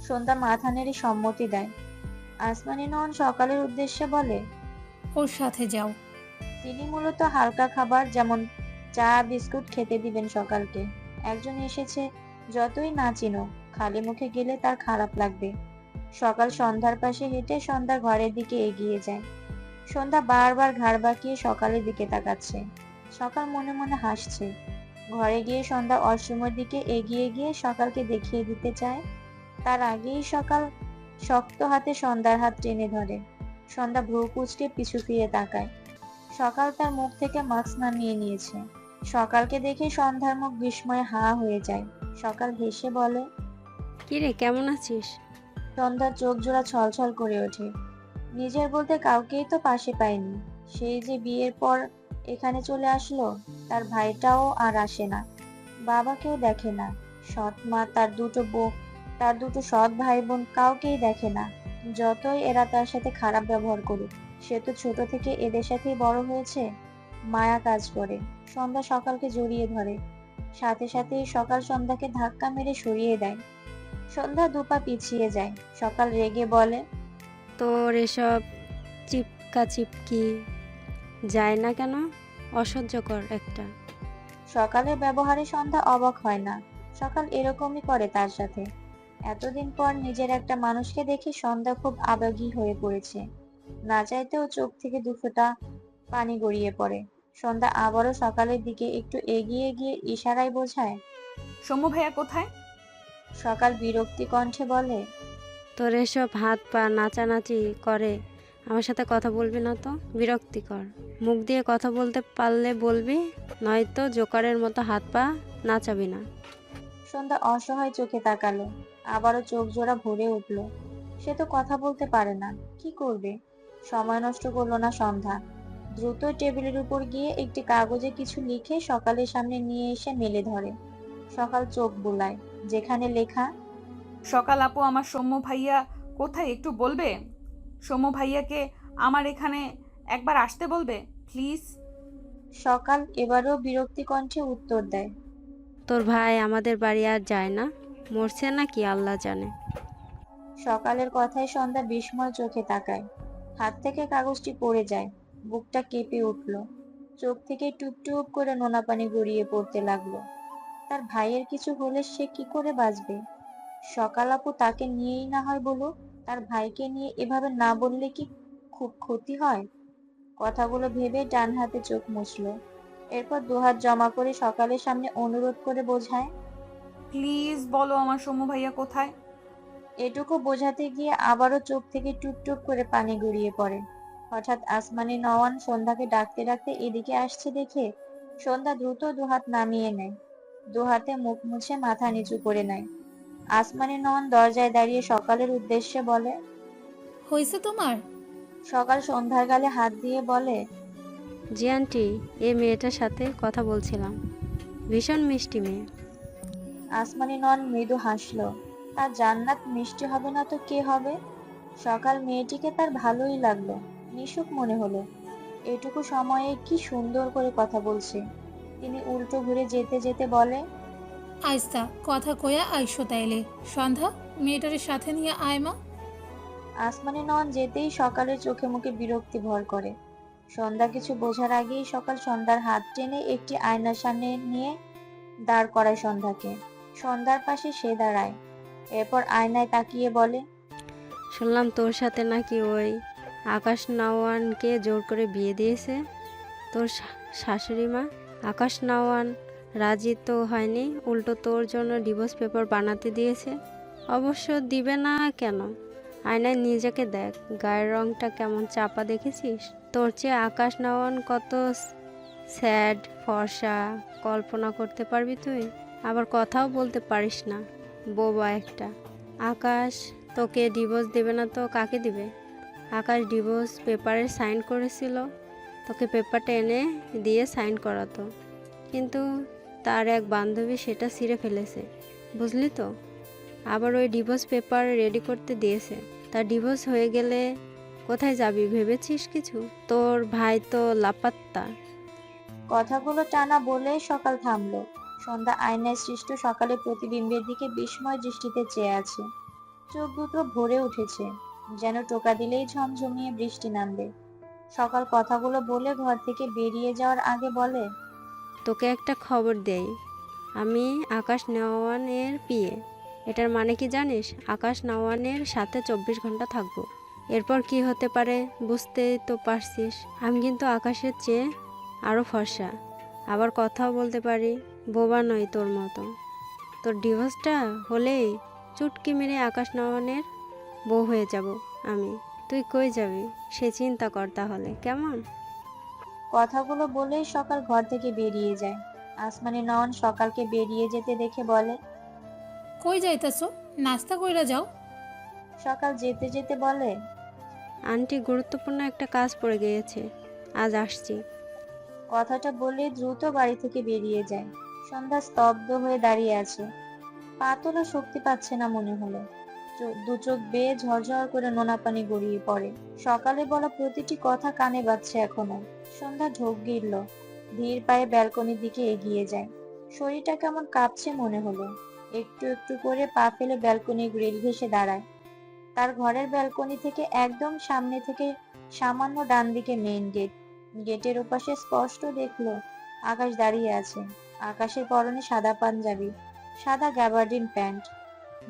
সন্ধ্যা মাথা নেড়ে সম্মতি দেয়। আসমানি নয়ন সকালের উদ্দেশ্যে বলে, ওর সাথে যাও। তিনি মূলত হালকা খাবার যেমন চা বিস্কুট খেতে দিবেন সকালকে। একজন এসেছে, যতই না চিনো, খালি মুখে গেলে তার খারাপ লাগবে। সকাল সন্ধ্যার পাশে হেঁটে সন্ধ্যা ঘরের দিকে এগিয়ে যায়। সন্ধ্যা বারবার ঘাড় বাঁকিয়ে সকালের দিকে তাকাচ্ছে। সকাল মনে মনে হাসছে। ঘরে গিয়ে সন্ধ্যা অসময়ের দিকে এগিয়ে গিয়ে সকালকে দেখিয়ে দিতে চায়। তার আগেই সকাল শক্ত হাতে সন্ধ্যার হাত টেনে ধরে। সন্ধ্যা ভ্রু কুঁচকে পিছু ফিরে তাকায়। সকাল তার মুখ থেকে মাস্ক নামিয়ে নিয়েছে। সকালকে দেখে সন্ধ্যার মুখ বিস্ময়ে হা হয়ে যায়। সকাল হেসে বলে, কিরে কেমন আছিস? সন্ধ্যার চোখ জোড়া ছলছল করে ওঠে। নিজের বলতে কাউকেই তো পাশে পায়নি। সেই যে বিয়ের পর এখানে চলে আসলো, তার ভাইটাও আর আসে না, বাবাকেও দেখে না, সৎ মা, তার দুটো সৎ ভাই বোন কাউকেই দেখে না। যতই এরা তার সাথে খারাপ ব্যবহার করুক, সে তো ছোট থেকে এদের সাথেই বড় হয়েছে। মায়া কাজ করে। সন্ধ্যা সকালকে জড়িয়ে ধরে। সাথে সাথেই সকাল সন্ধ্যাকে ধাক্কা মেরে সরিয়ে দেয়। সন্ধ্যা দুপা পিছিয়ে যায়। সকাল রেগে বলে, তোর এসব চিপকা চিপকি যায় না কেন? অসহ্যকর একটা। সকালের ব্যবহারে সন্ধ্যা অবাক হয় না। সকাল এরকমই করে তার সাথে। এতদিন পর নিজের একটা মানুষকে দেখে সন্ধ্যা খুব আবেগী হয়ে পড়েছে। না চাইতেও চোখ থেকে দুফোঁটা পানি গড়িয়ে পড়ে। সন্ধ্যা আবারও সকালের দিকে একটু এগিয়ে গিয়ে ইশারায় বোঝায়। সৌম্য ভাইয়া কোথায়? সকাল বিরক্তি কণ্ঠে বলে, তোর এসব হাত পা নাচানাচি করে আমার সাথে কথা বলবি না তো? বিরক্তিকর। মুখ দিয়ে কথা বলতে পারলে বলবি, নয়তো জোকারের মতো হাত পা নাচাবি না। সন্ধ্যা অসহায় চোখে তাকালো। আবারও চোখ জোড়া ভরে উঠল। সে তো কথা বলতে পারে না, কি করবে? সময় নষ্ট করলো না সন্ধ্যা। দ্রুত টেবিলের উপর গিয়ে একটি কাগজে কিছু লিখে সকালের সামনে নিয়ে এসে মেলে ধরে। সকাল চোখ বুলায়। যেখানে লেখা, সকাল আপু, আমার সৌম্য ভাইয়া কোথায় একটু বলবে? সৌম্য ভাইয়াকে আমার এখানে একবার আসতে বলবে প্লিজ। সকাল এবারও বিরক্তি কণ্ঠে উত্তর দেয়। তোর ভাই আমাদের বাড়ি আর যায় না? মরছে নাকি আল্লাহ জানে। সকালের কথায় সন্ধ্যা বিস্ময় চোখে তাকায়। হাত থেকে কাগজটি পড়ে যায়। বুকটা কেঁপে উঠল। চোখ থেকে টুপ টুপ করে নোনা পানি গড়িয়ে পড়তে লাগলো। তার ভাইয়ের কিছু হলে সে কি করে বাঁচবে? সকাল আপু তাকে নিয়েই না হয় বলুক, তার ভাইকে নিয়ে এভাবে না বললে কি খুব ক্ষতি হয়? কথাগুলো ভেবে ডান হাতে চোখ মুছলো। এরপর দুহাত জমা করে সকালের সামনে অনুরোধ করে বোঝায়। প্লিজ বলো আমার সৌম্য ভাইয়া কোথায়? এটুকু বোঝাতে গিয়ে আবারও চোখ থেকে টুপ টুপ করে পানি গড়িয়ে পড়ে। হঠাৎ আসমানি নওয়ান সন্ধ্যাকে ডাকতে ডাকতে এদিকে আসছে দেখে সন্ধ্যা দ্রুত দুহাত নামিয়ে নেয়। দুহাতে মুখ মুছে মাথা নিচু করে নেয়। আসমানি নওয়ান দরজায় দাঁড়িয়ে সকালের উদ্দেশ্যে বলে, হয়েছে তোমার? সকাল সন্ধ্যার গালে হাত দিয়ে বলে, জি আন্টি, এই মেয়েটার সাথে কথা বলছিলাম, ভীষণ মিষ্টি মেয়ে। আসমানি নওয়ান মৃদু হাসলো। তার জান্নাত মিষ্টি হবে না তো কে হবে? সকাল মেয়েটিকে তার ভালোই লাগলো। মিশুক মনে হলো। এটুকু সময়ে কি সুন্দর করে কথা বলছে। তিনি উল্টো ঘুরে যেতে যেতে বলে, আইস্তা কথা কয়া আইসো তাইলে। সন্ধ্যা, মেয়েটারে সাথে নিয়ে আয় মা। আসমানি নওয়ান যেতেই সকালের চোখে মুখে বিরক্তি ভর করে। সন্ধ্যা কিছু বোঝার আগেই সকাল সন্ধ্যার হাত টেনে একটি আয়নার সামনে নিয়ে দাঁড় করায় সন্ধ্যাকে। সন্ধ্যার পাশে সে দাঁড়ায়। এরপর আয়নায় তাকিয়ে বলে, শুনলাম তোর সাথে নাকি ওই আকাশ নাওয়ানকে জোর করে বিয়ে দিয়েছে তোর শাশুড়ি মা। আকাশ নাওয়ান রাজি তো হয়নি, উল্টো তোর জন্য ডিভোর্স পেপার বানাতে দিয়েছে। অবশ্য দিবে না কেন? আয়নায় নিজেকে দেখ, গায়ের রংটা কেমন চাপা দেখেছিস? তোর চেয়ে আকাশ নাওয়ান কত স্যাড ফর্সা কল্পনা করতে পারবি তুই? আবার কথাও বলতে পারিস না, বোবা একটা। আকাশ তোকে ডিভোর্স দেবে না তো কাকে দিবে? আকাশ ডিভোর্স পেপারে সাইন করেছিল, তোকে পেপারটা এনে দিয়ে সাইন করাতো, কিন্তু তার এক বান্ধবী সেটা ছিঁড়ে ফেলেছে, বুঝলি তো? আবার ওই ডিভোর্স পেপার রেডি করতে দিয়েছে। তার ডিভোর্স হয়ে গেলে কোথায় যাবি ভেবেছিস কিছু? তোর ভাই তো লাপাত্তা। কথাগুলো টানা বলে সকাল থামলো। সন্ধ্যা আয়নায় সৃষ্ট সকালের প্রতিবিম্বের দিকে বিস্ময় দৃষ্টিতে চেয়ে আছে। চোখ দুটো ভরে উঠেছে, যেন টোকা দিলেই ঝমঝমিয়ে বৃষ্টি নামবে। সকাল কথাগুলো বলে ঘর থেকে বেরিয়ে যাওয়ার আগে বলে, তোকে একটা খবর দেই, আমি আকাশ নওয়ানের পিয়ে। এটার মানে কি জানিস? আকাশ নওয়ানের সাথে 24 ঘন্টা থাকবো। এরপর কি হতে পারে বুঝতেই তো পারছিস। আমি কিন্তু আকাশের চেয়ে আরও ফর্সা, আবার কথাও বলতে পারি। বোবা নই তোর মতো। তোর ডিভোর্সটা হলেই চুটকি মেরে আকাশ নওয়ানের বউ হয়ে যাব আমি। তুই কই যাবি সে চিন্তা কর তাহলে, কেমন? কথাগুলো বলেই সকাল ঘর থেকে বেরিয়ে যায়। আসমানি নয়ন সকালকে বেরিয়ে যেতে দেখে বলে, কই যাইতাছো? নাস্তা কইরা যাও। সকাল যেতে যেতে বলে, আন্টি গুরুত্বপূর্ণ একটা কাজ পড়ে গিয়েছে, আজ আসছি। কথাটা বলে দ্রুত বাড়ি থেকে বেরিয়ে যায়। সন্ধ্যা স্তব্ধ হয়ে দাঁড়িয়ে আছে। পা তোলা শক্তি পাচ্ছে না মনে হলো। দু চোখ বেয়ে ঝরঝর করে নোনা পানি গড়িয়ে পড়ে। সকালে বলা প্রতিটি কথা কানে বাজছে এখনো। সন্ধ্যা ঢোক গিলল, ধীর পায়ে ব্যালকনির দিকে এগিয়ে যায়। শরীরটা কেমন কাঁপছে মনে হলো। একটু একটু করে পা ফেলে ব্যালকনির গ্রিল ঘেঁষে দাঁড়ায়। তার ঘরের ব্যালকনি থেকে একদম সামনে থেকে সামান্য ডান দিকে মেইন গেট। গেটের ওপাশে স্পষ্ট দেখলো আকাশ দাঁড়িয়ে আছে। আকাশের পরনে সাদা পাঞ্জাবি, সাদা গ্যাবার্ডিন প্যান্ট।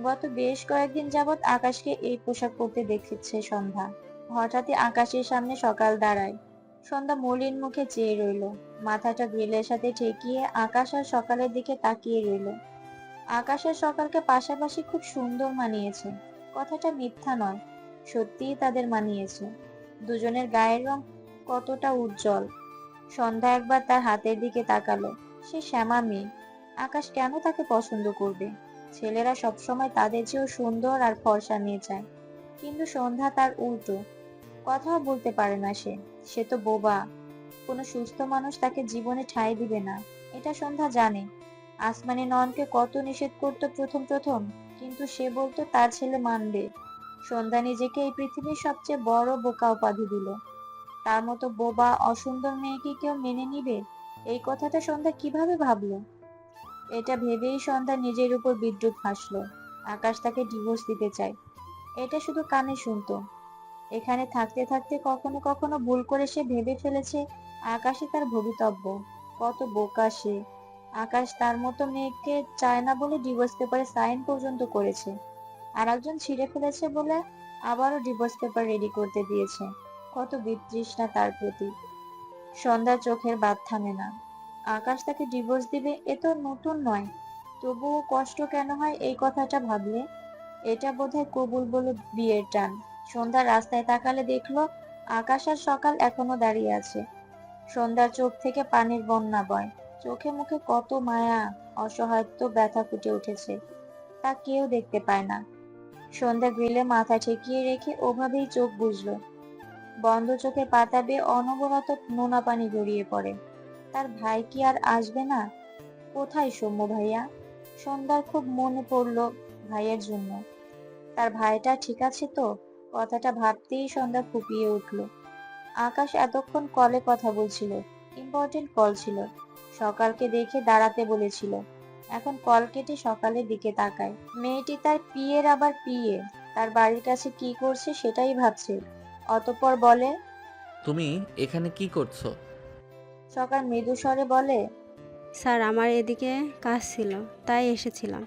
গত বেশ কয়েকদিন যাবৎ আকাশকে এই পোশাক পরতে দেখেছে সন্ধ্যা। হঠাৎই আকাশের সামনে সকাল দাঁড়ায়। সন্ধ্যা মলিন মুখে চেয়ে রইল, মাথাটা গ্রিলের সাথে ঠেকিয়ে আকাশ আর সকালের দিকে তাকিয়ে রইল। আকাশ আর সকালকে পাশাপাশি খুব সুন্দর মানিয়েছে। কথাটা মিথ্যা নয়, সত্যিই তাদের মানিয়েছে। দুজনের গায়ের রং কতটা উজ্জ্বল। সন্ধ্যা একবার তার হাতের দিকে তাকালো। সে শ্যামা মেয়ে, আকাশ কেন তাকে পছন্দ করবে? ছেলেরা সবসময় তাদের চেয়েও সুন্দর আর ফর্সা মেয়ে চায়, কিন্তু সন্ধ্যা তার উল্টো। কথাও বলতে পারে না সে। সে তো বোবা। কোনো সুস্থ মানুষ তাকে জীবনে ঠাঁই দিবে না, এটা সন্ধ্যা জানে। আসমানি নয়নকে কত নিষেধ করতো প্রথম প্রথম, কিন্তু সে বলতো তার ছেলে মানবে। সন্ধ্যা নিজেকে এই পৃথিবীর সবচেয়ে বড় বোকা উপাধি দিল। তার মতো বোবা অসুন্দর মেয়েকে কেউ মেনে নিবে, এই কথাটা সন্ধ্যা কিভাবে ভাবলো? এটা ভেবেই সন্ধ্যা নিজের উপর বিদ্রুপ হাসলো। আকাশ তাকে ডিভোর্স দিতে চায়, এটা শুধু কানে শুনতো। এখানে থাকতে থাকতে কখনো কখনো ভুল করে সে ভেবে ফেলেছে আকাশই তার ভবিতব্য। কত বোকা সে! আকাশ তার মতো মেয়েকে চায় না বলে ডিভোর্স পেপারে সাইন পর্যন্ত করেছে। আর একজন ছিঁড়ে ফেলেছে বলে আবারও ডিভোর্স পেপার রেডি করতে দিয়েছে। কত বিতৃষ্ণা তার প্রতি! সন্ধ্যার চোখের বাঁধ থামে না। আকাশ তাকে ডিভোর্স দিবে এ তো নতুন নয়, তবুও কষ্ট কেন হয় এই কথাটা ভাবলে? এটা বোধহয় কবুল বলে বিয়ের টান। সন্ধ্যা রাস্তায় তাকালে দেখলো আকাশ আর সকাল এখনো দাঁড়িয়ে আছে। সন্ধ্যার চোখ থেকে পানির বন্যা বয়। চোখে মুখে কত মায়া, অসহায়ত্ব, ব্যথা ফুটে উঠেছে। তা কেউ দেখতে পায় না। সন্ধ্যা গ্রিলে মাথা ঠেকিয়ে রেখে ওভাবেই চোখ বুজলো। বন্ধ চোখে পাতা বেয়ে অনবরত নোনা পানি গড়িয়ে পড়ে। তার ভাই কি আর আসবে না? কোথায় সৌম্য ভাইয়া? সন্ধ্যার খুব মনে পড়লো ভাইয়ের জন্য। তার ভাইটা ঠিক আছে তো? কথাটা ভাবতেই সন্ধ্যা ফুপিয়ে উঠল। আকাশ এতক্ষণ কলে কথা বলছিল, ইম্পর্টেন্ট কল ছিল। সকালকে দেখে দাঁড়াতে বলেছিল। এখন কল কেটে সকালের দিকে তাকায়। মেয়েটি তার পিয়ের আবার পিয়ে, তার বাড়ির কাছে কি করছে সেটাই ভাবছে। অতঃপর বলে, তুমি এখানে কি করছো? সকাল মৃদু স্বরে বলে, স্যার আমার এদিকে কাজ ছিল তাই এসেছিলাম।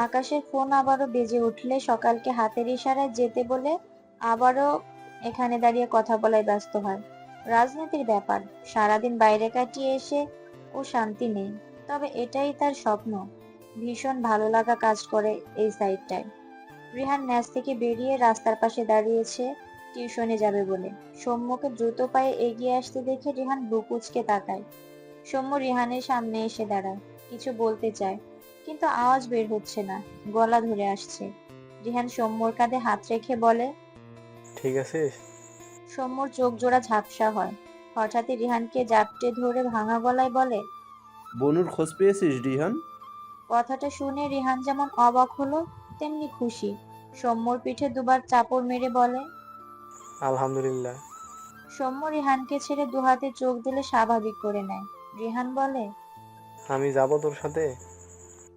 আকাশের ফোন আবারও বেজে উঠলে সকালকে হাতের ইশারায় যেতে বলে আবারও এখানে দাঁড়িয়ে কথা বলায় ব্যস্ত হয়। রাজনীতির ব্যাপার, সারাদিন বাইরে কাটিয়ে এসে ও শান্তি নেই। তবে এটাই তার স্বপ্ন। ভীষণ ভালো লাগা কাজ করে এই সাইডটায়। রিহান ন্যাস থেকে বেরিয়ে রাস্তার পাশে দাঁড়িয়েছে টিউশনে যাবে বলে। সৌম্যকে দ্রুত পায়ে এগিয়ে আসতে দেখে রিহান ভ্রু কুঁচকে তাকায়। সৌম্য রিহানের সামনে এসে দাঁড়ায়, কিছু বলতে চায়, কিন্তু আওয়াজ বের হচ্ছে না, গলা ধরে আসছে। রিহান সৌম্যর কাঁধে হাত রেখে বলে, ঠিক আছিস? সৌম্যর চোখ জোড়া ঝাপসা হয়। হঠাৎই রিহানকে জাপটে ধরে ভাঙা গলায় বলে, বনুর খোঁজ পেয়েছিস রিহান? কথাটা শুনে রিহান যেমন অবাক হলো তেমনি খুশি। সৌম্যর পিঠে দুবার চাপড় মেরে বলে, আলহামদুলিল্লাহ। সৌম্য রিহানকে ছেড়ে দুহাতে চোখ দিলে স্বাভাবিক করে নেয়। রিহান বলে, আমি যাব তোর সাথে?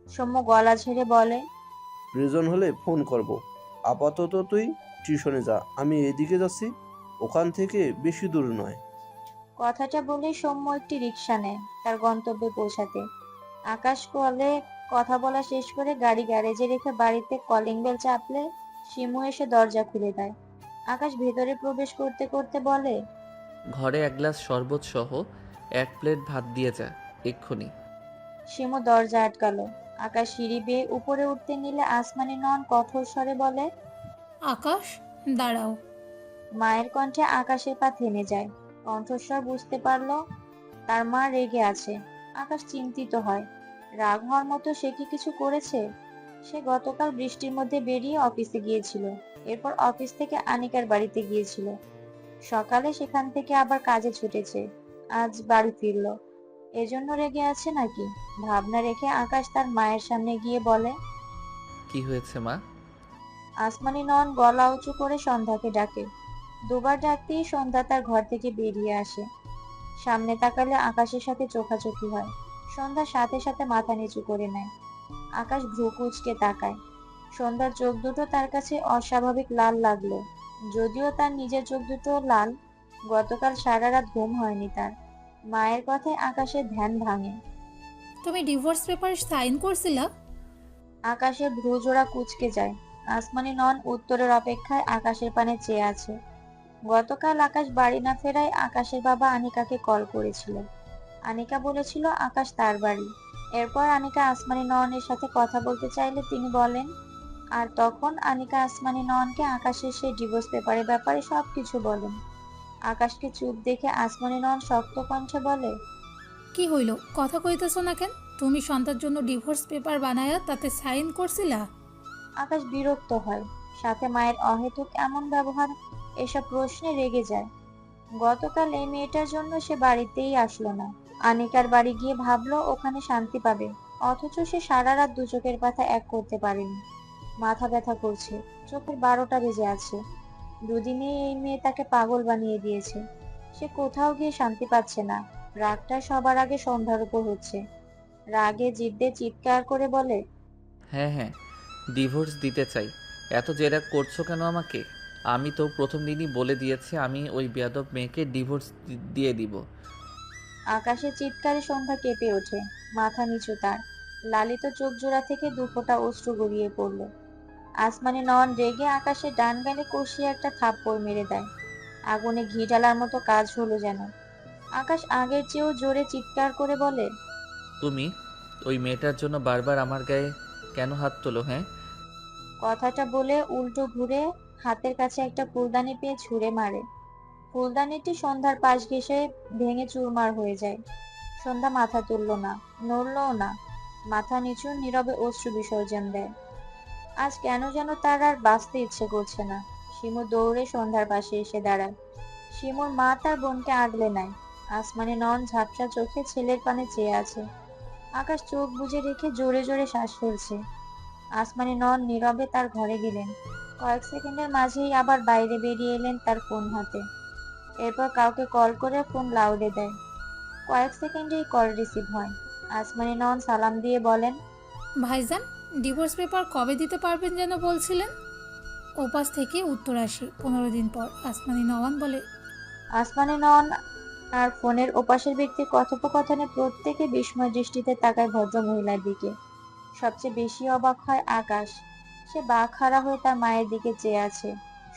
সৌম্য গলা ছেড়ে বলে, প্রয়োজন হলে ফোন করব। আপাতত তুই টিউশনে যা, আমি এদিকে যাচ্ছি, ওখান থেকে বেশি দূর নয়। কথাটা বলেই সৌম্য একটি রিকশা নেয় তার গন্তব্যে পৌঁছাতে। আকাশ কলে কথা বলা শেষ করে গাড়ি গ্যারেজে রেখে বাড়িতে কলিং বেল চাপলে শিমু এসে দরজা খুলে দেয়। আকাশ ভেতরে প্রবেশ করতে করতে বলে, ঘরে এক গ্লাস শরবত সহ 1 প্লেট ভাত দিয়ে যা এক্ষুনি। শিমু দরজা আটকালো। আকাশ সিঁড়ি বেয়ে উপরে উঠতে নিলে আসমানি নন কঠোর স্বরে বলে, আকাশ, দাঁড়াও। মায়ের কণ্ঠে আকাশের পা থেমে যায়। কণ্ঠস্বর বুঝতে পারলো তার মা রেগে আছে। আকাশ চিন্তিত হয়, রাগ হওয়ার মতো সে কি কিছু করেছে? সে গতকাল বৃষ্টির মধ্যে বেরিয়ে অফিসে গিয়েছিল, এরপর অফিস থেকে আনিকার বাড়িতে গিয়েছিল, সকালে সেখান থেকে আবার কাজে ছুটেছে, আজ বাড়ি ফিরলো। এজন্য রেগে আছে নাকি? ভাবনা রেখে আকাশ তার মায়ের সামনে গিয়ে বলে, কি হয়েছে মা? আসমানি নন গলা উঁচু করে সন্ধ্যাকে ডাকে। দুবার ডাকতেই সন্ধ্যা তার ঘর থেকে বেরিয়ে আসে। সামনে তাকালে আকাশের সাথে চোখাচোখি হয়। সন্ধ্যা সাথে সাথে মাথা নিচু করে নেয়। আকাশ ভ্রু কুঁচকে তাকায়। সন্ধ্যার চোখ দুটো তার কাছে অস্বাভাবিক লাল লাগলো। যদিও তার নিজের চোখ দুটো লাল, গতকাল সারা রাত ঘুম হয়নি তার। মায়ের কথায় আকাশের ধ্যান ভাঙে। তুমি ডিভোর্স পেপার সাইন করছিলা? আকাশের ভ্রু জোড়া কুঁচকে যায়। আসমানি নন উত্তরের অপেক্ষায় আকাশের পানে চেয়ে আছে। গতকাল আকাশ বাড়ি না ফেরায় আকাশের বাবা আনিকাকে কল করেছিল। আনিকা বলেছিল আকাশ তার বাড়ি। এরপর আনিকা আসমানি নয়নের সাথে কথা বলতে চাইলে তিনি বলেন, আর তখন আনিকা আসমানি নয়নকে আকাশের সেই ডিভোর্স পেপারের ব্যাপারে সবকিছু বলেন। আকাশকে চুপ দেখে আসমানি নয়ন শক্ত কণ্ঠে বলে, কি হইল, কথা কইতেছো না কেন? তুমি সন্তার জন্য ডিভোর্স পেপার বানায়া তাতে সাইন করছিলা? আকাশ বিরক্ত হয়, সাথে মায়ের অহেতুক এমন ব্যবহার, এসব প্রশ্নে রেগে যায়। গতকাল এই মেয়েটার জন্য সে বাড়িতেই আসলো না। আনিকার বাড়ি গিয়ে ভাবলো ওখানে শান্তি পাবে, অথচ সে সারা রাত দু চোখের পাতা এক করতে পারেনি। মাথা ব্যথা করছে, চোখের 12টা বেজে আছে। দুদিনে এই মেয়ে তাকে পাগল বানিয়ে দিয়েছে। সে কোথাও গিয়ে শান্তি পাচ্ছে না। রাগটা সবার আগে সন্ধ্যার উপর হচ্ছে। রাগে জিদ্দে চিৎকার করে বলে, হ্যাঁ হ্যাঁ, ডিভোর্স দিতে চাই। এত জেরা করছো কেন আমাকে? আমি তো প্রথম দিনই বলে দিয়েছি আমি ওই বেয়াদব মেয়েকে ডিভোর্স দিয়ে দিব। আকাশের চিৎকারে সন্ধ্যা কেঁপে ওঠে, মাথা নিচু তার। লালিত চোখ জোড়া থেকে 2 ফোঁটা অশ্রু গড়িয়ে পড়ল। আসমানি নয়ন রেগে আকাশের ডান গালে কষিয়ে একটা থাপ্পড় মেরে দেয়। আগুনে ঘি ঢালার মতো কাজ হলো যেন। আকাশ আগের চেয়েও জোরে চিৎকার করে বলে, তুমি ওই মেয়েটার জন্য বারবার আমার গায়ে কেন হাত তোলো? হ্যাঁ, কথাটা বলে উল্টো ঘুরে হাতের কাছে একটা ফুলদানি পেয়ে ছুঁড়ে মারে। ফুলদানিটি সন্ধ্যার পাশ ঘেঁষে ভেঙে চুরমার হয়ে যায়। সন্ধ্যা মাথা তুলল না, নড়লও না। মাথা নিচু নীরবে অশ্রু বিসর্জন দেয়। আজ কেন যেন তার আর বাঁচতে ইচ্ছে করছে না। শিমু দৌড়ে সন্ধ্যার পাশে এসে দাঁড়ায়। শিমুর মা তার বোনকে আগলে নেয়। আসমানি নয়ন ঝাপসা চোখে ছেলের পানে চেয়ে আছে। আকাশ চোখ বুজে রেখে জোরে জোরে শ্বাস ফেলছে। আসমানি নয়ন নীরবে তার ঘরে গেলেন। কয়েক সেকেন্ডের মাঝেই আবার বাইরে বেরিয়ে এলেন তার ফোন হাতে। এরপর কাউকে কল করে ফোন লাউডে দেয়। কয়েক সেকেন্ডেই কল রিসিভ হয়। আসমানি নয়ন সালাম দিয়ে বলেন, ভাইজান, ডিভোর্স পেপার কবে দিতে পারবেন যেন বলছিলেন? ওপাশ থেকে উত্তর আসে 15 দিন পর। আসমানি নওয়ান বলে, আসমানি নয়ন আর ফোনের ওপাশের ব্যক্তির কথোপকথনে প্রত্যেকে বিস্ময় দৃষ্টিতে তাকায় ভদ্র মহিলার দিকে। সবচেয়ে বেশি অবাক হয় আকাশ। সে বাকহারা হয়ে তার মায়ের দিকে চেয়ে আছে।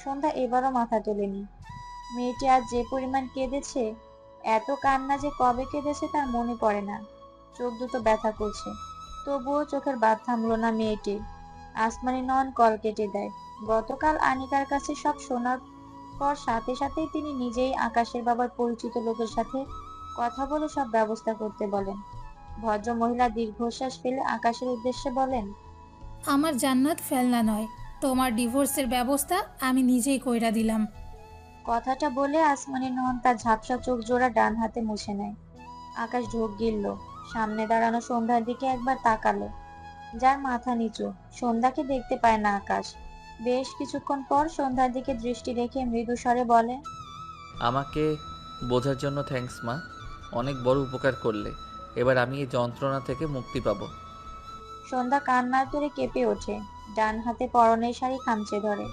সন্ধ্যা এবারও মাথা তোলেনি। মেয়েটি আজ যে পরিমাণ কেঁদেছে, এত কান্না যে কবে কেঁদেছে তার মনে পড়ে না। চোখ দুটো ব্যথা করছে, তবুও চোখের বাঁধ থামলো না মেয়েটির। আসমানি নয়ন কল কেটে দেয়। গতকাল আনিকার কাছে সব শোনার পর সাথে সাথেই তিনি নিজেই আকাশের বাবার পরিচিত লোকের সাথে কথা বলে সব ব্যবস্থা করতে বলেন। ভদ্র মহিলা দীর্ঘশ্বাস ফেলে আকাশের উদ্দেশ্যে বলেন, আমার জান্নাত ফেলনা নয়, তোমার ডিভোর্সের ব্যবস্থা আমি নিজেই কইরা দিলাম। কথাটা বলে আসমানি নয়ন তার ঝাপসা চোখ জোড়া ডান হাতে মুছে নেয়। আকাশ ঢোক গিলল। সামনে দাঁড়ানো সন্ধ্যার দিকে একবার তাকালো, যার মাথা নিচু। সন্ধ্যাকে দেখতে পায় না আকাশ। বেশ কিছুক্ষণ পর সন্ধ্যার দিকে দৃষ্টি রেখে মৃদু স্বরে বলে, আমাকে বোঝার জন্য থ্যাঙ্কস মা, অনেক বড় উপকার করলে। এবার আমি এই যন্ত্রণা থেকে মুক্তি পাবো। সন্ধ্যা কান্নার তোড়ে কেঁপে ওঠে, ডান হাতে পরনের শাড়ি খামচে ধরে।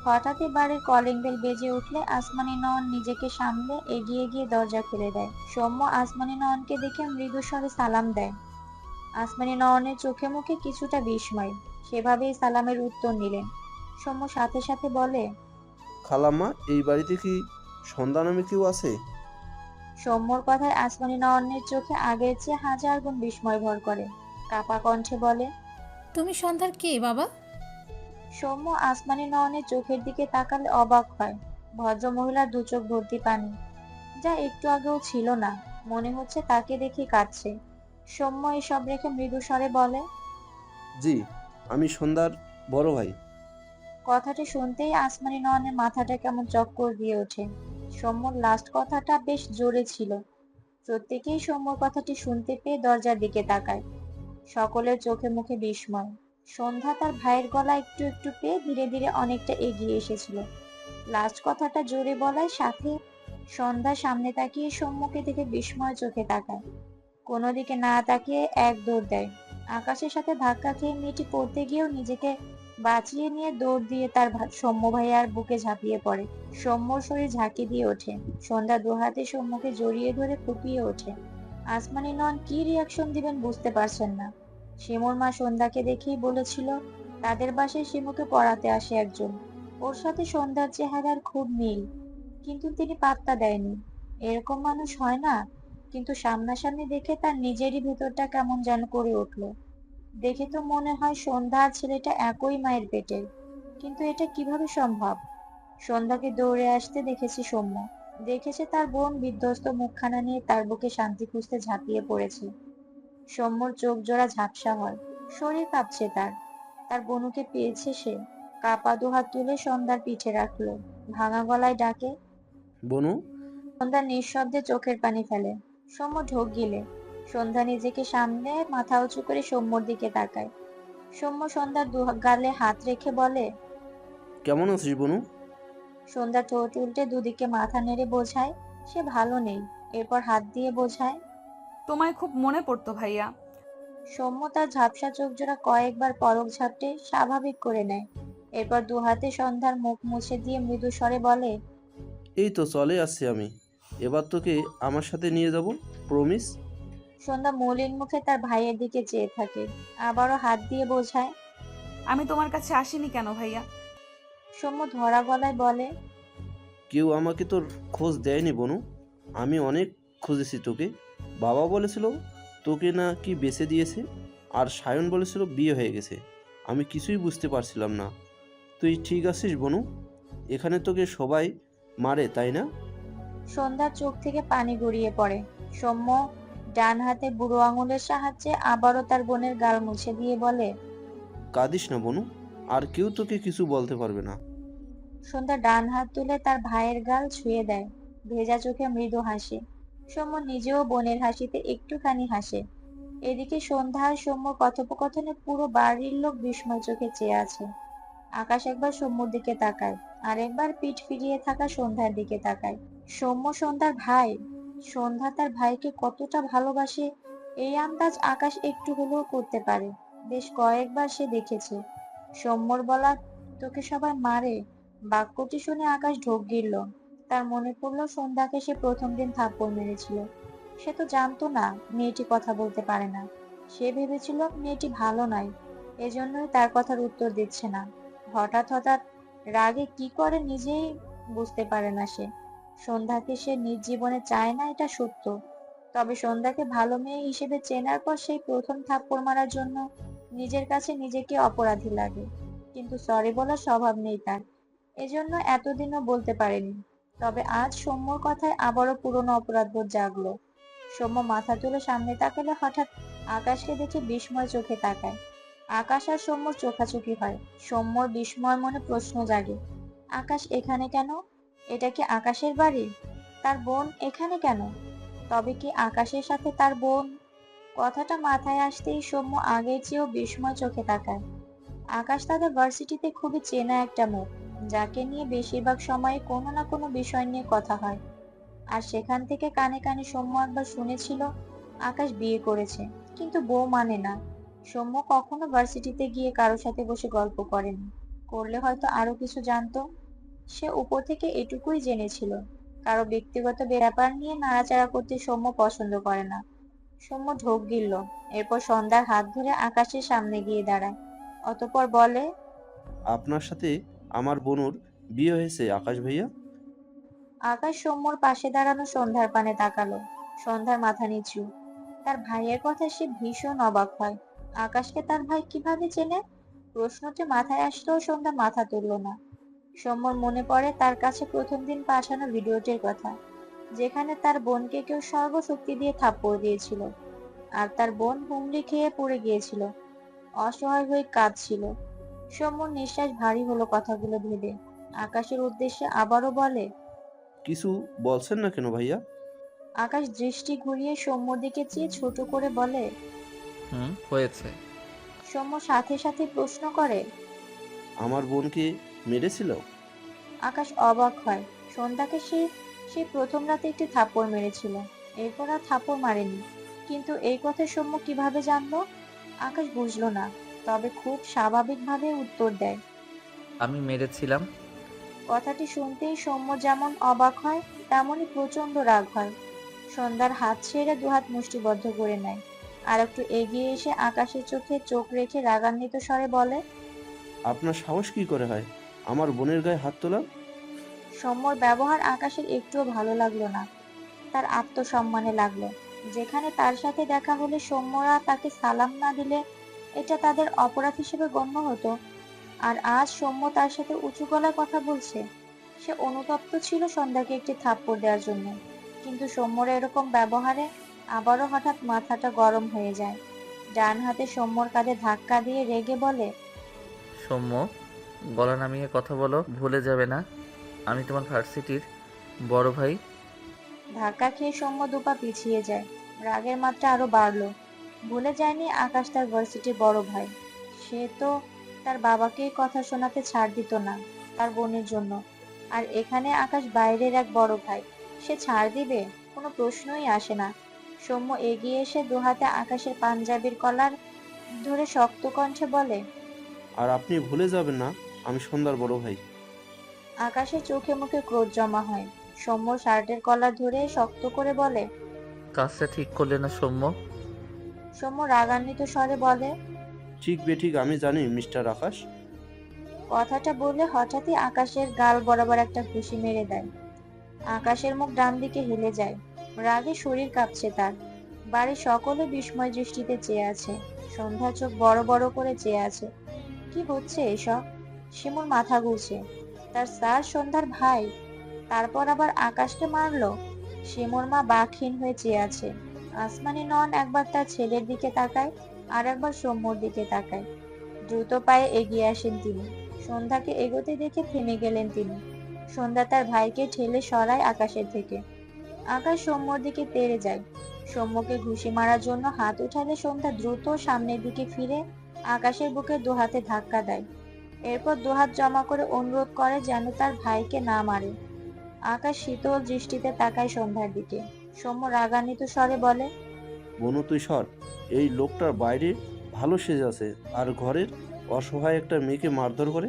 হঠাৎই বাড়ির কলিং বেল বেজে উঠলে আসমানি নয়ন নিজেকে সামলে এগিয়ে গিয়ে দরজা খুলে দেয়। সৌম্য আসমানি নয়নকে দেখে মৃদু স্বরে সালাম দেয়। আসমানি নয়নের চোখে মুখে কিছুটা বিস্ময়। সেভাবেই সালামের উত্তর নিলেন। সৌম্য সাথে সাথে বলে, খালাম্মা, এই বাড়িতে কি সন্ধ্যা নামে কেউ আছে? সৌম্যর কথায় আসমানি নয়নের চোখে আগের চেয়ে হাজার গুণ বিস্ময় ভর করে। কাপা কণ্ঠে বলে, তুমি সন্ধ্যার কে বাবা? সৌম্য আসমানি নয়নের চোখের দিকে তাকালে অবাক হয়। ভদ্র মহিলার দু চোখ ভর্তি পানি, যা একটু আগেও ছিল না। মনে হচ্ছে তাকে দেখে কাঁদছে। সৌম্য এসব রেখে মৃদু স্বরে বলে, জি, আমি সন্ধ্যার বড় ভাই। কথাটি শুনতেই আসমানি নয়নের মাথাটা কেমন চক্কর দিয়ে ওঠে। সৌম্যর লাস্ট কথাটা বেশ জোরে ছিল। প্রত্যেকেই সৌম্যর কথাটি শুনতে পেয়ে দরজার দিকে তাকায়। সকলের চোখে মুখে বিস্ময়। সন্ধ্যা তার ভাইয়ের গলা একটু একটু পেয়ে ধীরে ধীরে অনেকটা এগিয়ে এসেছিল। লাস্ট কথাটা জোরে বলার সাথে সন্ধ্যা সামনে তাকিয়ে সৌম্যকে দেখে বিস্ময় চোখে তাকায়। কোনো দিকে না তাকিয়ে এক দৌড় দেয়। আকাশের সাথে ধাক্কা খেয়ে মেয়েটি পড়তে গিয়েও নিজেকে বাঁচিয়ে নিয়ে দৌড় দিয়ে তার সৌম্য ভাইয়ার বুকে ঝাঁপিয়ে পড়ে। সৌম্যর শরীর ঝাঁকি দিয়ে ওঠে। সন্ধ্যা দুহাতে সৌম্যকে জড়িয়ে ধরে ফুপিয়ে ওঠে। আসমানি নন কি রিয়াকশন দিবেন বুঝতে পারছেন না। শিমুর মা সন্ধ্যাকে দেখেই বলেছিল তাদের বাসায় শিমুকে পড়াতে আসে একজন, ওর সাথে সন্ধ্যার চেহারার খুব মিল, কিন্তু তিনি পাত্তা দেয়নি। এরকম মানুষ হয় না, কিন্তু সামনাসামনি দেখে তার নিজেরই ভেতরটা কেমন যেন করে উঠলো। দেখে তো মনে হয় সন্ধ্যা আর ছেলেটা একই মায়ের পেটের, কিন্তু এটা কিভাবে সম্ভব? সন্ধ্যাকে দৌড়ে আসতে দেখেছে সৌম্য, দেখেছে তার বোন বিধ্বস্ত মুখখানা নিয়ে তার বুকে শান্তি খুঁজতে ঝাঁপিয়ে পড়েছে। সৌম্যর চোখ জোড়া ঝাপসা হয়, শরীর কাঁপছে তার। তার বনুকে পেয়েছে সে। কাপা দুহাত তুলে সন্ধ্যার পিঠে রাখলো, ভাঙা গলায় ডাকে, বনু। সন্ধ্যা নিঃশব্দে চোখের পানি ফেলে। সৌম্য ঢোক গিলে। সন্ধ্যা নিজেকে সামনে মাথা উঁচু করে সৌম্যর দিকে তাকায়। সৌম্য সন্ধ্যার দু গালে হাত রেখে বলে, কেমন আছিস বনু? সন্ধ্যা ঠোঁট উল্টে দুদিকে মাথা নেড়ে বোঝায় সে ভালো নেই। এরপর হাত দিয়ে বোঝায়। তোমায় খুব মনে পড়তো ভাইয়া। সৌম্য তার ঝাপসা চোখ জোড়া কয়েকবার পলক ঝাপটে স্বাভাবিক করে নেয়। এরপর দু হাতে সন্ধ্যার মুখ মুছে দিয়ে মৃদু স্বরে বলে, এই তো চলে আসছি আমি। এবার তোকে আমার সাথে নিয়ে যাব, প্রমিস। সন্ধ্যা মলিন মুখে তার ভাইয়ের দিকে চেয়ে থাকে, আবারও হাত দিয়ে বোঝায়। আমি তোমার কাছে আসিনি কেন ভাইয়া? সৌম্য ধরা গলায় বলে, কেউ আমাকে তোর খোঁজ দেয়নি বনু। আমি অনেক খুঁজেছি তোকে। বাবা বলেছিল তোকে না কি বেঁচে দিয়েছে, আর সায়ন বলেছিল বিয়ে হয়ে গেছে। আমি কিছুই বুঝতে পারছিলাম না। তুই ঠিক আছিস বনু? এখানে তোকে সবাই মারে তাই না? সন্ধ্যার চোখ থেকে পানি গড়িয়ে পড়ে। সৌম্য ডান হাতে বুড়ো আঙুলের সাহায্যে আবারও তার বোনের গাল মুছে দিয়ে বলে, কাঁদিস না বনু, আর কেউ তোকে কিছু বলতে পারবে না। সন্ধ্যা ডান হাত তুলে তার ভাইয়ের গাল ছুঁয়ে দেয়। ভেজা চোখে মৃদু হাসে। সৌম্য নিজেও বোনের হাসিতে একটুখানি হাসে। এদিকে সন্ধ্যা আর সৌম্য কথোপকথনে পুরো বাড়ির লোক বিস্ময় চোখে চেয়ে আছে। আকাশ একবার সৌম্যর দিকে তাকায়, আর একবার পিঠ ফিরিয়ে থাকা সন্ধ্যার দিকে তাকায়। সৌম্য সন্ধ্যার ভাই, সন্ধ্যা তার ভাইকে কতটা ভালোবাসে এই আন্দাজ আকাশ একটু হলেও করতে পারে। বেশ কয়েকবার সে দেখেছে। সৌম্যর বলা তোকে সবাই মারে বাক্যটি শুনে আকাশ ঢোক গিলল। তার মনে পড়ল সন্ধ্যাকে সে প্রথম দিন থাপ্পড় মেরেছিল। সে তো জানতো না মেয়েটি কথা বলতে পারে না। সে ভেবেছিল মেয়েটি ভালো নয়, এজন্যই তার কথার উত্তর দিচ্ছে না। হঠাৎ হঠাৎ রাগে কি করে নিজেই বুঝতে পারে না সে। সন্ধ্যাকে সে নিজ জীবনে চায় না, এটা সত্য। তবে সন্ধ্যাকে ভালো মেয়ে হিসেবে চেনার পর সেই প্রথম থাপ্পড় মারার জন্য নিজের কাছে নিজেকে অপরাধী লাগে। কিন্তু সরি বলার স্বভাব নেই তার, এজন্য এতদিনও বলতে পারেনি। তবে আজ সৌম্যর কথায় আবারও পুরনো অপরাধবোধ জাগলো। সৌম্য মাথা তুলে সামনে তাকালে হঠাৎ আকাশকে দেখে বিস্ময় চোখে তাকায়। আকাশ আর সৌম্যর চোখাচোখি হয়। সৌম্যর বিস্ময় মনে প্রশ্ন জাগে, আকাশ এখানে কেন? এটা কি আকাশের বাড়ি? তার বোন এখানে কেন? তবে কি আকাশের সাথে তার বোন? কথাটা মাথায় আসতেই সৌম্য আগের চেয়েও বিস্ময় চোখে তাকায়। আকাশ তাদের ভার্সিটিতে খুবই চেনা একটা মুখ, যাকে নিয়ে বেশিরভাগ সময় কোনো না কোনো বিষয় নিয়ে কথা হয়। আর সেখান থেকে কানে কানে সৌম্য একবার শুনেছিল আকাশ বিয়ে করেছে, কিন্তু বউ মানে না। সৌম্য কখনো ভার্সিটিতে গিয়ে কারোর সাথে বসে গল্প করেনি, করলে হয়তো আরো কিছু জানতো। সে উপর থেকে এটুকুই জেনেছিল, কারো ব্যক্তিগত ব্যাপার নিয়ে নাড়াচাড়া করতে সৌম্য পছন্দ করে না। সৌম্য ঢোক গিলল। এরপর সন্ধ্যার হাত ধরে আকাশের সামনে গিয়ে দাঁড়ায়। অতঃপর বলে, আপনার সাথে আমার বোনুর বিয়ে হয়েছে আকাশ ভাইয়া। আকাশ সৌম্যর পাশে দাঁড়ানো সন্ধ্যার পানে তাকালো। সন্ধ্যার মাথা নিচু। তার ভাইয়ের কথা সে ভীষণ অবাক হয়। আকাশকে তার ভাই কিভাবে চেনে? প্রশ্নটি মাথায় আসলেও সন্ধ্যা মাথা তুলল না। সৌম্যর মনে পড়ে তার কাছে প্রথম দিন পাঠানো ভিডিওটির কথা, যেখানে তার বোনকে কেউ সর্বশক্তি দিয়ে থাপ্পড় দিয়েছিল, আর তার বোন হুমড়ি খেয়ে পড়ে গিয়েছিল, অসহায় হয়ে কাঁদছিল। সৌম্যর নিঃশ্বাস ভারী হলো কথাগুলো ভেবে। আকাশের উদ্দেশ্যে আবারও বলে, কিছু বলছেন না কেন ভাইয়া? আকাশ দৃষ্টি ঘুরিয়ে সৌম্যর দিকে চেয়ে ছোট করে বলে, হয়েছে। সৌম্য সাথে সাথে প্রশ্ন করে, আমার বোনকে মেরেছিল? আকাশ অবাক হয়। সন্ধ্যাকে সে প্রথম রাতে একটি থাপ্পড় মেরেছিল, এরপর আর থাপ্পড় মারেনি। কিন্তু এই কথা সৌম্য কিভাবে জানলো? আকাশ বুঝলো না, তবে খুব স্বাভাবিকভাবে উত্তর দেয়। আমি মেরেছিলাম। কথাটি শুনতেই সৌম্য যেমন অবাক হয়, তেমনই প্রচন্ড রাগ হয়। সন্ধ্যার হাত ছেড়ে দুহাত মুষ্টিবদ্ধ করে নেয়, আর একটু এগিয়ে এসে আকাশের চোখে চোখ রেখে রাগান্বিত স্বরে বলে, আপনার সাহস কি করে হয় আমার বোনের গায়ে হাত তোলার? সৌম্যর ব্যবহার আকাশের একটুও ভালো লাগলো না, তার আত্মসম্মানে লাগলো। যেখানে তার সাথে দেখা হলে সৌম্যরা তাকে সালাম না দিলে এটা তাদের অপরাধ হিসেবে গণ্য হতো, আর আজ সৌম্য তার সাথে উঁচু গলায় কথা বলছে। সে অনুতপ্ত ছিল সন্ধ্যাকে একটি থাপ্পড় দেওয়ার জন্য, কিন্তু সৌম্যর এরকম ব্যবহারে আবারও হঠাৎ মাথাটা গরম হয়ে যায়। ডান হাতে সৌম্যর কাঁধে ধাক্কা দিয়ে রেগে বলে, সৌম্য, গলা নামিয়ে কথা বলো, ভুলে যাবে না আমি তোমার ভার্সিটির বড় ভাই। ধাক্কা খেয়ে সৌম্য দুপা পিছিয়ে যায়। রাগের মাত্রা আরো বাড়লো। ভুলে যায়নি আকাশ তার ভার্সিটির বড় ভাই। সে তো তার বাবাকে কথা শোনাতে ছাড় দিত না তার বোনের জন্য, আর এখানে আকাশ বাইরের এক বড় ভাই, সে ছাড় দিবে? কোনো প্রশ্নই আসে না। সৌম্য এগিয়ে এসে দুহাতে আকাশের পাঞ্জাবির কলার ধরে শক্ত কণ্ঠে বলে, আর আপনি ভুলে যাবেন না আমি সন্ধ্যার বড় ভাই। আকাশের চোখে মুখে ক্রোধ জমা হয়। সৌম্য শার্টের কলার ধরে শক্ত করে বলে, কাজটা ঠিক করলে না সৌম্য। সৌম্য রাগান্বিত স্বরে বলে, ঠিক বেঠিক আমি জানি মিস্টার আকাশ। কথাটা বলে হঠাৎই আকাশের গাল বরাবর একটা ঘুষি মেরে দেয়। আকাশের মুখ ডান দিকে হেলে যায়। রাগে শরীর কাঁপছে তার। বাড়ির সকলে বিস্ময় দৃষ্টিতে চেয়ে আছে। সন্ধ্যা চোখ বড় বড় করে চেয়ে আছে। কি হচ্ছে এসব? শিমুর মাথা ঘুরছে। তার স্যার সন্ধ্যার ভাই, তারপর আবার আকাশকে মারলো। শিমুর মা বাকহীন হয়ে চেয়ে আছে। আসমানি নন একবার তার ছেলের দিকে তাকায়, আর একবার সৌম্যর দিকে তাকায়। দ্রুত পায়ে এগিয়ে আসেন তিনি। সন্ধ্যাকে এগোতে দেখে থেমে গেলেন তিনি। সন্ধ্যা তার ভাইকে ঠেলে সরায় আকাশের থেকে। আকাশ সৌম্যর দিকে তেড়ে যায়। সৌম্যকে ঘুষি মারার জন্য হাত উঠালে সন্ধ্যা দ্রুত সামনের দিকে ফিরে আকাশের বুকে দুহাতে ধাক্কা দেয়। এরপর দুহাত জমা করে অনুরোধ করে যেন তার ভাইকে না মারে। আকাশ শীতল দৃষ্টিতে তাকায় সন্ধ্যার দিকে। সৌম্য রাগান্বিত স্বরে বলে, বনু তুই সর, এই লোকটার বাইরে ভালো সেজে আছে আর ঘরের অসহায় একটা মেয়েকে মারধর করে।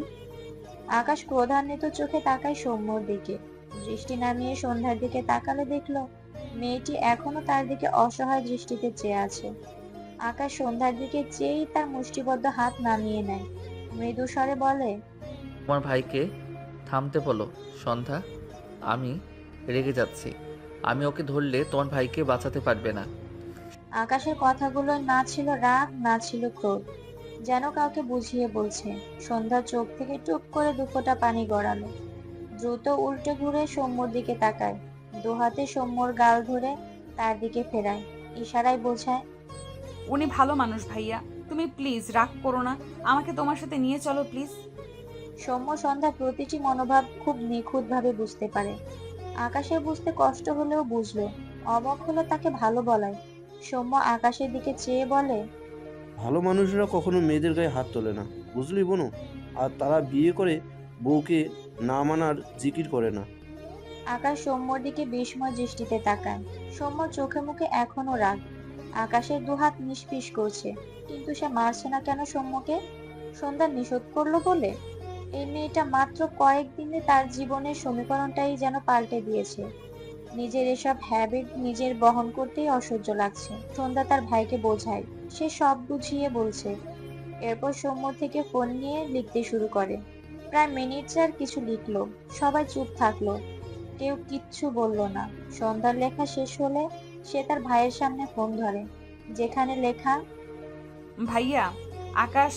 আকাশ ক্রোধান্বিত চোখে তাকায় সৌম্যর দিকে। দৃষ্টি নামিয়ে সন্ধ্যার দিকে তাকালে দেখলো মেয়েটি এখনো তার দিকে অসহায় দৃষ্টিতে চেয়ে আছে। আকাশ সন্ধ্যার দিকে চেয়েই তার মুষ্টিবদ্ধ হাত নামিয়ে নেয়। মৃদু স্বরে বলে, তোমার ভাইকে থামতে বলো সন্ধ্যা, আমি রেগে যাচ্ছি। আমি ওকে ধরলে তোমার ভাইকে বাঁচাতে পারবে না। আকাশের কথাগুলো না ছিল রাগ, না ছিল ক্রোধ, যেন কাউকে বুঝিয়ে বলছে। সন্ধ্যার চোখ থেকে টুপ করে দুফোঁটা পানি গড়ালো। দ্রুত উল্টে ঘুরে সৌম্যর দিকে তাকায়। দুহাতে সৌম্যর গাল ধরে তার দিকে ফেরায়, ইশারায় বোঝায়, উনি ভালো মানুষ ভাইয়া, তুমি প্লিজ রাগ করো না, আমাকে তোমার সাথে নিয়ে চলো প্লিজ। সৌম্য সন্ধ্যা প্রতিটি মনোভাব খুব নিখুঁতভাবে বুঝতে পারে। আকাশের বুঝতে কষ্ট হলেও বুঝলো। অবাক হলো তাকে ভালো বলায়। সৌম্য আকাশের দিকে চেয়ে বলে, ভালো মানুষরা কখনো মেয়েদের গায়ে হাত তোলে না, বুঝলি বনু? আর তারা বিয়ে করে বউকে না মানার জিকির করে না। আকাশ সৌম্যর দিকে বিস্ময় দৃষ্টিতে তাকায়। সৌম্য চোখে মুখে এখনো রাগ। আকাশের দুহাত নিষ্পিস করছে, কিন্তু সে মারছে না কেন সৌম্যকে? সন্ধ্যা নিষেধ করলো বলে? এই মেয়েটা মাত্র কয়েকদিনে তার জীবনের সমীকরণটাই যেন পাল্টে দিয়েছে। নিজের এসব হ্যাবিট নিজের বহন করতেই অসহ্য লাগছে। সন্ধ্যা তার ভাইকে বোঝায়, সে সব বুঝিয়ে বলছে। এরপর সৌম্য থেকে ফোন নিয়ে লিখতে শুরু করে। প্রায় মিনিট চার কিছু লিখলো। সবাই চুপ থাকলো, কেউ কিচ্ছু বলল না। সন্ধ্যার লেখা শেষ হলে সে তার ভাইয়ের সামনে ফোন ধরে, যেখানে লেখা, ভাইয়া, আকাশ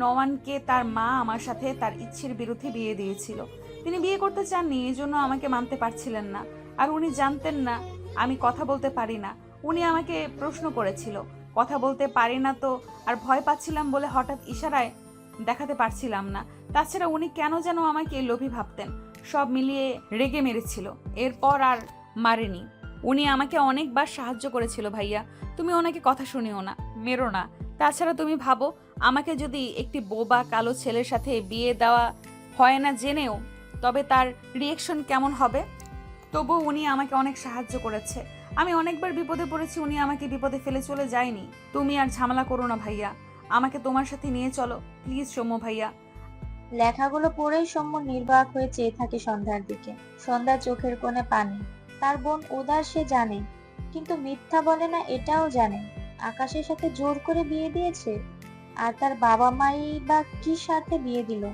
নওয়ানকে তার মা আমার সাথে তার ইচ্ছের বিরুদ্ধে বিয়ে দিয়েছিল। তিনি বিয়ে করতে চাননি, এই জন্য আমাকে মানতে পারছিলেন না। আর উনি জানতেন না আমি কথা বলতে পারি না। উনি আমাকে প্রশ্ন করেছিল, কথা বলতে পারি না তো, আর ভয় পাচ্ছিলাম বলে হঠাৎ ইশারায় দেখাতে পারছিলাম না। তাছাড়া উনি কেন যেন আমাকে লোভী ভাবতেন। সব মিলিয়ে রেগে মেরেছিল। এরপর আর মারেনি। উনি আমাকে অনেকবার সাহায্য করেছিল ভাইয়া। তুমি ওনাকে কথা শুনিও না, মেরো না। তাছাড়া তুমি ভাবো, আমাকে যদি একটি বোবা কালো ছেলের সাথে বিয়ে দেওয়া হয় না জেনেও, তবে তার রিয়েকশন কেমন হবে? তবুও উনি আমাকে অনেক সাহায্য করেছে। আমি অনেকবার বিপদে পড়েছি, উনি আমাকে বিপদে ফেলে চলে যায়নি। তুমি আর ঝামেলা করো না ভাইয়া, আমাকে তোমার সাথে নিয়ে চলো প্লিজ সৌম্য ভাইয়া। লেখাগুলো পড়েই সৌম্য নির্বাক হয়ে চেয়ে থাকে সন্ধ্যার দিকে। সন্ধ্যার চোখের কোণে পানি। তার বোন উদাস সে জানে, কিন্তু মিথ্যা বলে না এটাও জানে। আকাশের সাথে জোর করে বিয়ে দিয়েছে, আর তার বাবা মাই বা কি স্বার্থে বিয়ে দিল?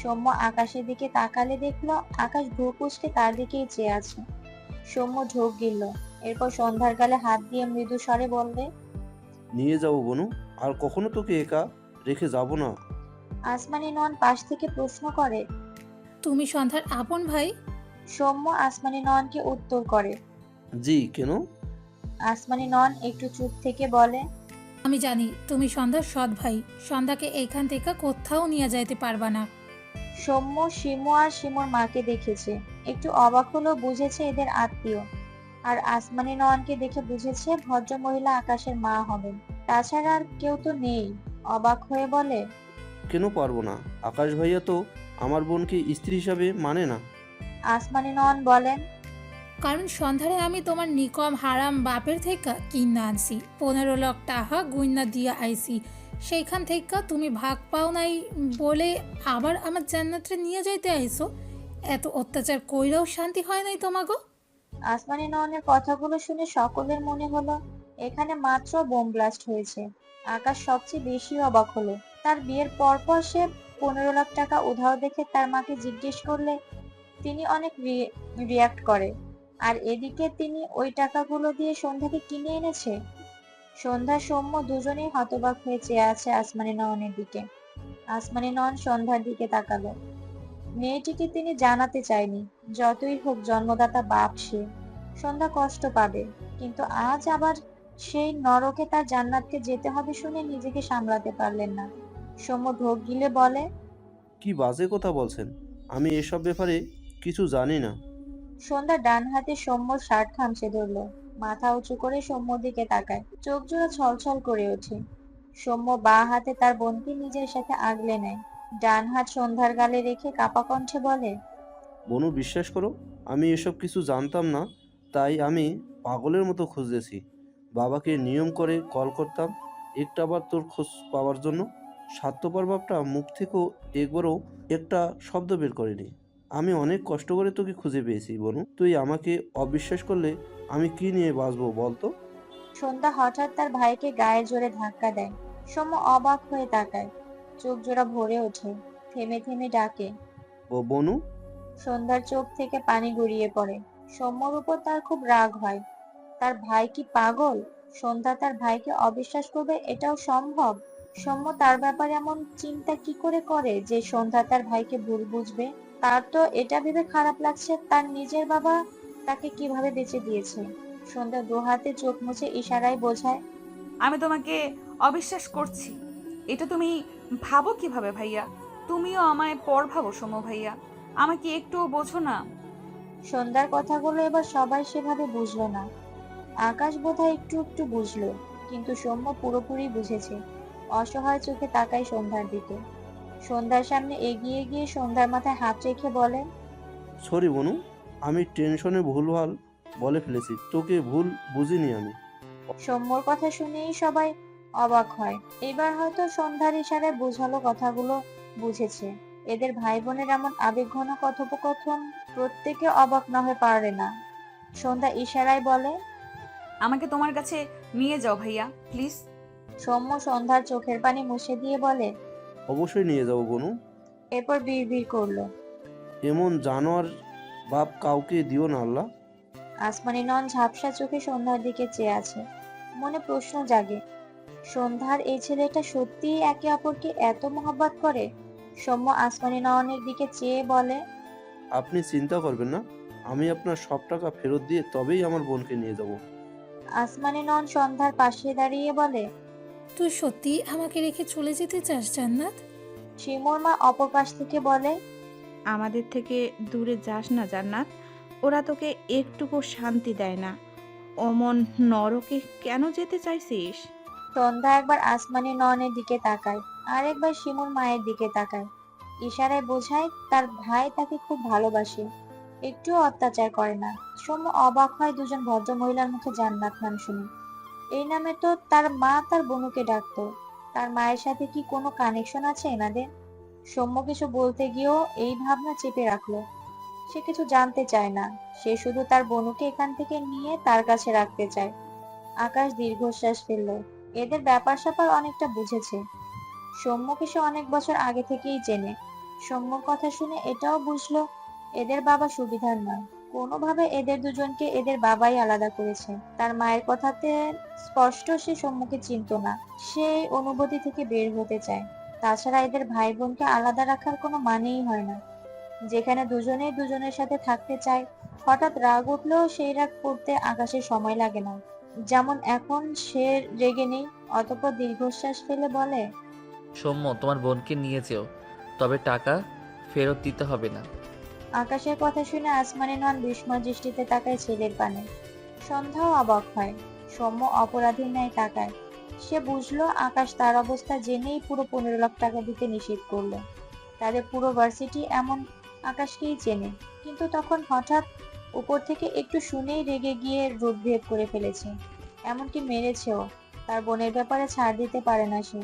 সৌম্য আকাশের দিকে তাকালে দেখলো আকাশ ভ্রু কুঁচকে তার দিকেই চেয়ে আছে। সৌম্য ঢোক গিলল, এরপর সন্ধ্যার গালে হাত দিয়ে মৃদু স্বরে বললে, নিয়ে যাবো বনু, আর কখনো তোকে একা রেখে যাব না। আসমানি নন পাশ থেকে প্রশ্ন করে। তুমি সন্ধ্যার আপন ভাই? সৌম্য আসমানি ননকে উত্তর করে। জি, কেন? আসমানি নন একটু চুপ থেকে বলে, আমি জানি তুমি সন্ধ্যার সৎ ভাই। সন্ধ্যাকে এইখান থেকে কোথাও নিয়ে যাইতে পারবা না। সৌম্য শিমু আর শিমুর মাকে দেখেছে, একটু অবাক হলেও বুঝেছে এদের আত্মীয়। আর আসমানি নওয়ানকে দেখে বুঝেছে ভদ্র মহিলা আকাশের মা হবেন। তাছাড়া আর কেউ তো নেই। অবাক হয়ে বলে, কেন পারবো না? আকাশ ভাইয়া তো আমার বোনকে স্ত্রী হিসাবে মানে না। আসমানি নওয়ান বলেন, কারণ সন্ধ্যারে আমি তোমার নিকম হারাম বাপের থেকে কিনা আনছি। 15 লাখ টাকা গুইনা দিয়ে আইছি। সেইখান থেকে তুমি ভাগ পাও নাই বলে আবার আমার জান্নাতরে নিয়ে যাইতে আইছো। এত অত্যাচার কইরাও শান্তি হয় নাই তোমাগো? আসমানি নওয়ানের কথাগুলো শুনে সকলের মনে হলো এখানে মাত্র বোম ব্লাস্ট হয়েছে। আকাশ সবচেয়ে বেশি অবাক হলো। তার বিয়ের পরপর সে 15 লাখ টাকা উধাও দেখে তার মাকে জিজ্ঞেস করলে তিনি অনেক রিয়াক্ট করে। আর এদিকে তিনি ওই টাকাগুলো দিয়ে সন্ধ্যাকে কিনে এনেছে। সন্ধ্যা সৌম্য দুজনেই হতবাক হয়ে চেয়ে আছে আসমানি নয়নের দিকে। আসমানি নয়ন সন্ধ্যার দিকে তাকালো। মেয়েটিকে তিনি জানাতে চায়নি, যতই হোক জন্মদাতা বাপ সে। সন্ধ্যা কষ্ট পাবে, কিন্তু আজ আবার সেই নরকে তার জান্নাতকে যেতে হবে শুনে নিজেকে সামলাতে পারলেন না। সৌম্য ঢোক গিলে বলে, কি বাজে কথা বলছেন? আমি এসব ব্যাপারে কিছু জানি না। সন্ধ্যা ডান হাতে সৌম্যর শার্ট খামচে ধরলো, মাথা উঁচু করে সৌম্যর দিকে তাকায়, চোখ জোড়া ছলছল করে ওঠে। সৌম্য বাঁ হাতে তার বোনকে নিজের সাথে আগলে নেয়, ডান হাত সন্ধ্যার গালে রেখে কাপা কণ্ঠে বলে, বনু, বিশ্বাস করো, আমি এসব কিছু জানতাম না, তাই আমি পাগলের মতো খুঁজেছি। বাবাকে নিয়ম করে কল করতাম একটাবার তোর খোঁজ পাওয়ার জন্য। স্বার্থপর বাপটা মুখ থেকেও একবারও একটা শব্দ বের করেনি। আমি অনেক কষ্ট করে তোকে খুঁজে পেয়েছি বনু। তুই আমাকে অবিশ্বাস করলে আমি কি নিয়ে বাঁচবো বলতো? সন্ধ্যা হঠাৎ তার ভাইকে গায়ে জোরে ধাক্কা দেয়। সৌম্য অবাক হয়ে তাকায়, চোখ জোড়া ভরে ওঠে, থেমে থেমে ডাকে। বনু। সন্ধ্যার চোখ থেকে পানি গড়িয়ে পড়ে। সৌম্যর উপর তার খুব রাগ হয়। তার ভাই কি পাগল? সন্ধ্যা তার ভাইকে অবিশ্বাস করবে এটাও সম্ভব? সৌম্য তার ব্যাপারে এমন চিন্তা কি করে করে যে সন্ধ্যা তার ভাইকে ভুল বুঝবে? তার তো এটা ভেবে খারাপ লাগছে তার নিজের বাবা তাকে কিভাবে বেঁচে দিয়েছে। সন্ধ্যা দু হাতে চোখ মুছে ইশারায় বোঝায়, আমি তোমাকে অবিশ্বাস করছি, এটা তুমি ভাবো কিভাবে ভাইয়া? তুমিও আমায় পর ভাবো সৌম্য ভাইয়া, আমাকে একটুও বোঝো না? সন্ধ্যার কথাগুলো এবার সবাই সেভাবে বুঝলো না। আকাশ বোধহয় একটু একটু বুঝলো, কিন্তু সৌম্য পুরোপুরি বুঝেছে। অসহায় চোখে তাকায় সন্ধ্যার দিকে। সন্ধ্যার সামনে এগিয়ে গিয়ে সন্ধ্যার মাথায় হাত রেখে বলে, সরি বনু, আমি টেনশনে ভুলভাল বলে ফেলেছি, তোকে ভুল বুঝিনি আমি। সৌম্যর কথা শুনেই সবাই অবাক হয়। এবার হয়তো সন্ধ্যার ইশারায় বোঝালো কথাগুলো বুঝেছে। এদের ভাই বোনের এমন আবেগঘন কথোপকথন প্রত্যেকে অবাক না হয়ে পারে না। সন্ধ্যা ইশারায় বলে। আমাকে তোমার কাছে নিয়ে যাও ভাইয়া প্লিজ। সৌম্য সন্ধ্যার চোখের পানি মুছে দিয়ে বলে। অবশ্যই নিয়ে যাবো বনু। এরপর বিড়বিড় করলো। এমন জানোয়ার বাপ কাউকে দিও না আল্লাহ। আসমানি নন ঝাপসা চোখে সন্ধ্যার দিকে চেয়ে আছে। মনে প্রশ্ন জাগে, সন্ধ্যার এই ছেলেটা সত্যিই একে অপরকে এত মহব্বত করে? সৌম্য আসমানি নয়নের দিকে চেয়ে বলে। আপনি চিন্তা করবেন না, আমি আপনার সব টাকা ফেরত দিয়ে তবেই আমার বোনকে নিয়ে যাব। আসমানি নন সন্ধ্যার পাশে দাঁড়িয়ে বলে। তুই সত্যি আমাকে রেখে চলে যেতে চাস জান্নাত? শিমুর মা অপর পাশ থেকে বলে। আমাদের থেকে দূরে যাস না জান্নাত, ওরা তোকে একটুকু শান্তি দেয় না। অমন নরকে কেন যেতে চাইছিস? সন্ধ্যা একবার আসমানি নয়নের দিকে তাকায়, আর একবার শিমুর মায়ের দিকে তাকায়। ইশারায় বোঝায় তার ভাই তাকে খুব ভালোবাসে, একটু অত্যাচার করে না। সৌম্য অবাক হয় দুজন ভদ্র মহিলার মুখে জান্নাত নাম শুনে। এই নামে তো তার মা তার বোনকে ডাকতো। তার মায়ের সাথে কি কোনো কানেকশন আছে এনাদের? সৌম্য কিছু বলতে গিয়েও এই ভাবনা চেপে রাখলো। সে কিছু জানতে চায় না, সে শুধু তার বোনকে এখান থেকে নিয়ে তার কাছে রাখতে চায়। আকাশ দীর্ঘশ্বাস ফেলল। এদের ব্যাপার স্যাপার অনেকটা বুঝেছে। সৌম্যকে সে অনেক বছর আগে থেকেই চেনে। সৌম্যর কথা শুনে এটাও বুঝলো এদের বাবা সুবিধার নয়। কোনোভাবে এদের দুজনকে এদের বাবাই আলাদা করেছে। তার মায়ের কথাতে স্পষ্ট সে সৌম্যকে চিনতো না। সে এই অনুভূতি থেকে বের হতে চায়। তাছাড়া এদের ভাই বোনকে আলাদা রাখার কোনো মানেই হয় না। যেখানে দুজনেই দুজনের সাথে থাকতে চায়, হঠাৎ রাগ উঠলেও সেই রাগ করতে আকাশের সময় লাগে না। যেমন এখন সে রেগে নেই। অতঃপর দীর্ঘশ্বাস ফেলে বলে। সৌম্য, তোমার বোনকে নিয়ে যেও, তবে টাকা ফেরত দিতে হবে না। আকাশের কথা শুনে আসমানি নন বিস্ময় দৃষ্টিতে তাকায় ছেলের পানে। সন্ধ্যাও অবাক হয়। সৌম্য অপরাধীর ন্যায় তাকায়। সে বুঝলো আকাশ তার অবস্থা জেনেই পুরো 15 লাখ টাকা দিতে নিষেধ করলো। তাদের পুরো ভার্সিটি এমন আকাশকেই চেনে, কিন্তু তখন হঠাৎ উপর থেকে একটু শুনেই রেগে গিয়ে রূপভেদ করে ফেলেছে, এমনকি মেরেছেও। তার বোনের ব্যাপারে ছাড় দিতে পারে না সে।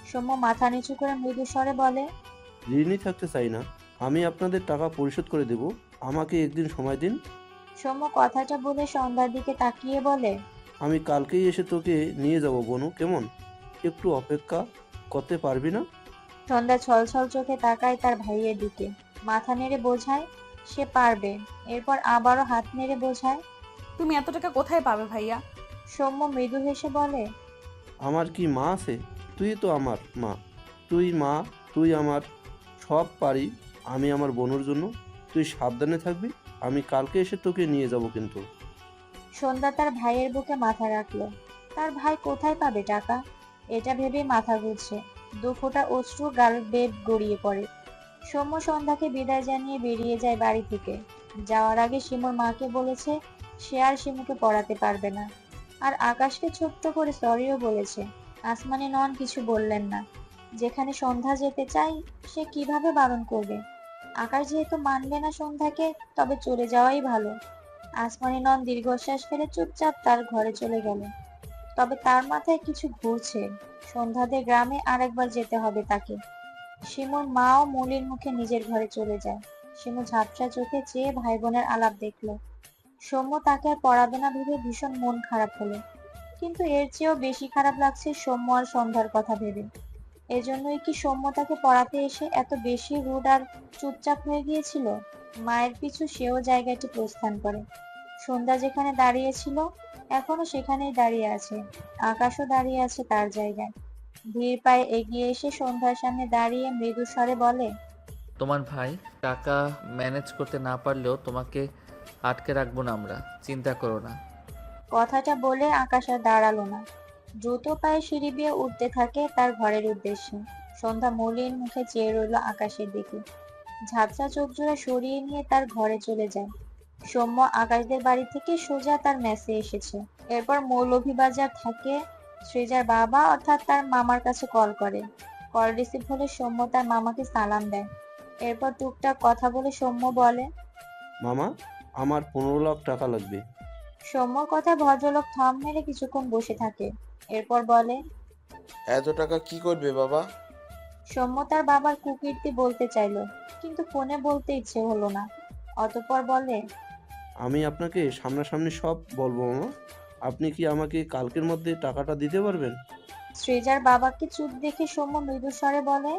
সৌম্য মাথা নিচু করে মৃদু স্বরে বলে। ঋণী থাকতে চাই না, আমি আপনাদের টাকা পরিশোধ করে দেব, আমাকে একদিন সময় দিন। সৌম্য কথাটা বলে সন্ধ্যার দিকে তাকিয়ে বলে। আমি কালকেই এসে তোকে নিয়ে যাব বনু, কেমন? একটু অপেক্ষা করতে পারবি না? সন্ধ্যা ছলছল চোখে তাকায় তার ভাইয়ের দিকে, মাথা নেড়ে বোঝায় সে পারবে। এরপর আবারও হাত নেড়ে বোঝায়। তুমি এত টাকা কোথায় পাবে ভাইয়া? সৌম্য মৃদু হেসে বলে। আমার কি মা আছে? তুই তো আমার মা। তুই আমার সব পারি আমি আমার বোনের জন্য। তুই সাবধানে থাকবি, আমি কালকে এসে তোকে নিয়ে যাব কিন্তু। সন্ধ্যা তার ভাইয়ের বুকে মাথা রাখলো। তার ভাই কোথায় পাবে টাকা, এটা ভেবেই মাথা ঘুরছে। 2 ফোঁটা অশ্রু গাল বেয়ে গড়িয়ে পড়ে। সৌম্য সন্ধ্যাকে বিদায় জানিয়ে বেরিয়ে যায় বাড়ি থেকে। যাওয়ার আগে শিমুর মাকে বলেছে সে আর শিমুকে পড়াতে পারবে না, আর আকাশকে ছোট্ট করে সরিও বলেছে। আসমানি নন কিছু বললেন না। যেখানে সন্ধ্যা যেতে চাই সে কিভাবে বারণ করবে? আকাশ যেহেতু মানবে না সন্ধ্যাকে, তবে চলে যাওয়াই ভালো। আসমানি নন দীর্ঘশ্বাস ফেলে চুপচাপ তার ঘরে চলে গেল। তবে তার মাথায় কিছু ঘুরছে। সন্ধ্যাদের গ্রামে আরেকবার যেতে হবে তাকে। শিমুর মাও মলির মুখে নিজের ঘরে চলে যায়। শিমু ঝাপসা চোখে চেয়ে ভাই বোনের আলাপ দেখলো। সৌম্য তাকে আর পড়াবে না ভেবে ভীষণ মন খারাপ হলো। কিন্তু এর চেয়েও বেশি খারাপ লাগছে সৌম্য আর সন্ধ্যার কথা ভেবে। এজন্যই কি সৌম্য তাকে পড়াতে এসে এত বেশি রুড আর চুপচাপ হয়ে গিয়েছিল? মায়ের পিছু সেও জায়গাটি প্রস্থান করে। সন্ধ্যা যেখানে দাঁড়িয়েছিল এখনো সেখানেই দাঁড়িয়ে আছে। আকাশও দাঁড়িয়ে আছে তার জায়গায়। ধীর পায়ে এগিয়ে এসে সন্ধ্যার সামনে দাঁড়িয়ে মৃদু স্বরে বলে। তোমার ভাই টাকা ম্যানেজ করতে না পারলেও তোমাকে আটকে রাখবো না আমরা, চিন্তা করো না। কথাটা বলে আকাশ আর দাঁড়ালো না। দ্রুত পায়ে সিঁড়ি বেয়ে উঠতে থাকে তার ঘরের উদ্দেশ্যে। সন্ধ্যা মলিন মুখে চেয়ে রইল আকাশের দিকে। ঝাপসা চোখ জোড়া সরিয়ে নিয়ে তার ঘরে চলে যায়। সৌম্য আকাশদের বাড়ি থেকে সোজা তার মেসে এসেছে। এরপর মৌলভীবাজার থাকে সৃজার বাবা অর্থাৎ তার মামার কাছে কল করে। কল রিসিভ হলে সৌম্য তার মামাকে সালাম দেয়। এরপর টুকটাক কথা বলে সৌম্য বলে। মামা, আমার 15 লাখ টাকা লাগবে। সৌম্যর কথা ভদ্রলোক থম মেরে কিছুক্ষণ বসে থাকে। এরপর বলে। এত টাকা কি করবে বাবা? সৌম্য তার বাবার কুকীর্তি বলতে চাইলো, কিন্তু ফোনে বলতে ইচ্ছে হলো না। অতঃপর বলে। আমি আপনাকে সামনাসামনি সব বলবো মামা। আপনি কি আমাকে কালকের মধ্যে টাকাটা দিতে পারবেন? সৃজার বাবাকে চুপ দেখে সৌম্য মৃদু স্বরে বলে।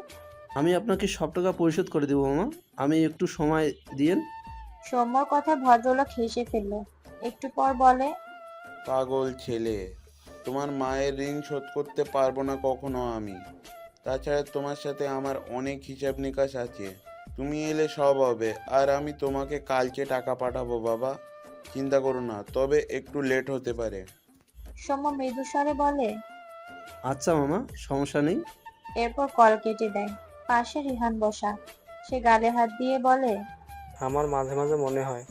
আমি আপনাকে সব টাকা পরিশোধ করে দেবো মামা, আমি একটু সময় দিয়েন। সৌম্যর কথা ভদ্রলোক হেসে ফেলল। একটু পর বলে, পাগল ছেলে, তোমার মায়ের ঋণ শোধ করতে পারবো না কখনো আমি। তাছাড়া তোমার সাথে আমার অনেক হিসাব নিকাশ আছে। তুমি এলে সব হবে, আর আমি তোমাকে কালকে টাকা পাঠাবো বাবা, চিন্তা করো না। তবে একটু লেট হতে পারে। সৌম্য মৃদু স্বরে বলে। আচ্ছা মামা, সমস্যা নেই। এরপর কল কেটে দেয়। পাশে রিহান বসা। সে গালে হাত দিয়ে বলে, আমার মাঝে মাঝে মনে হয়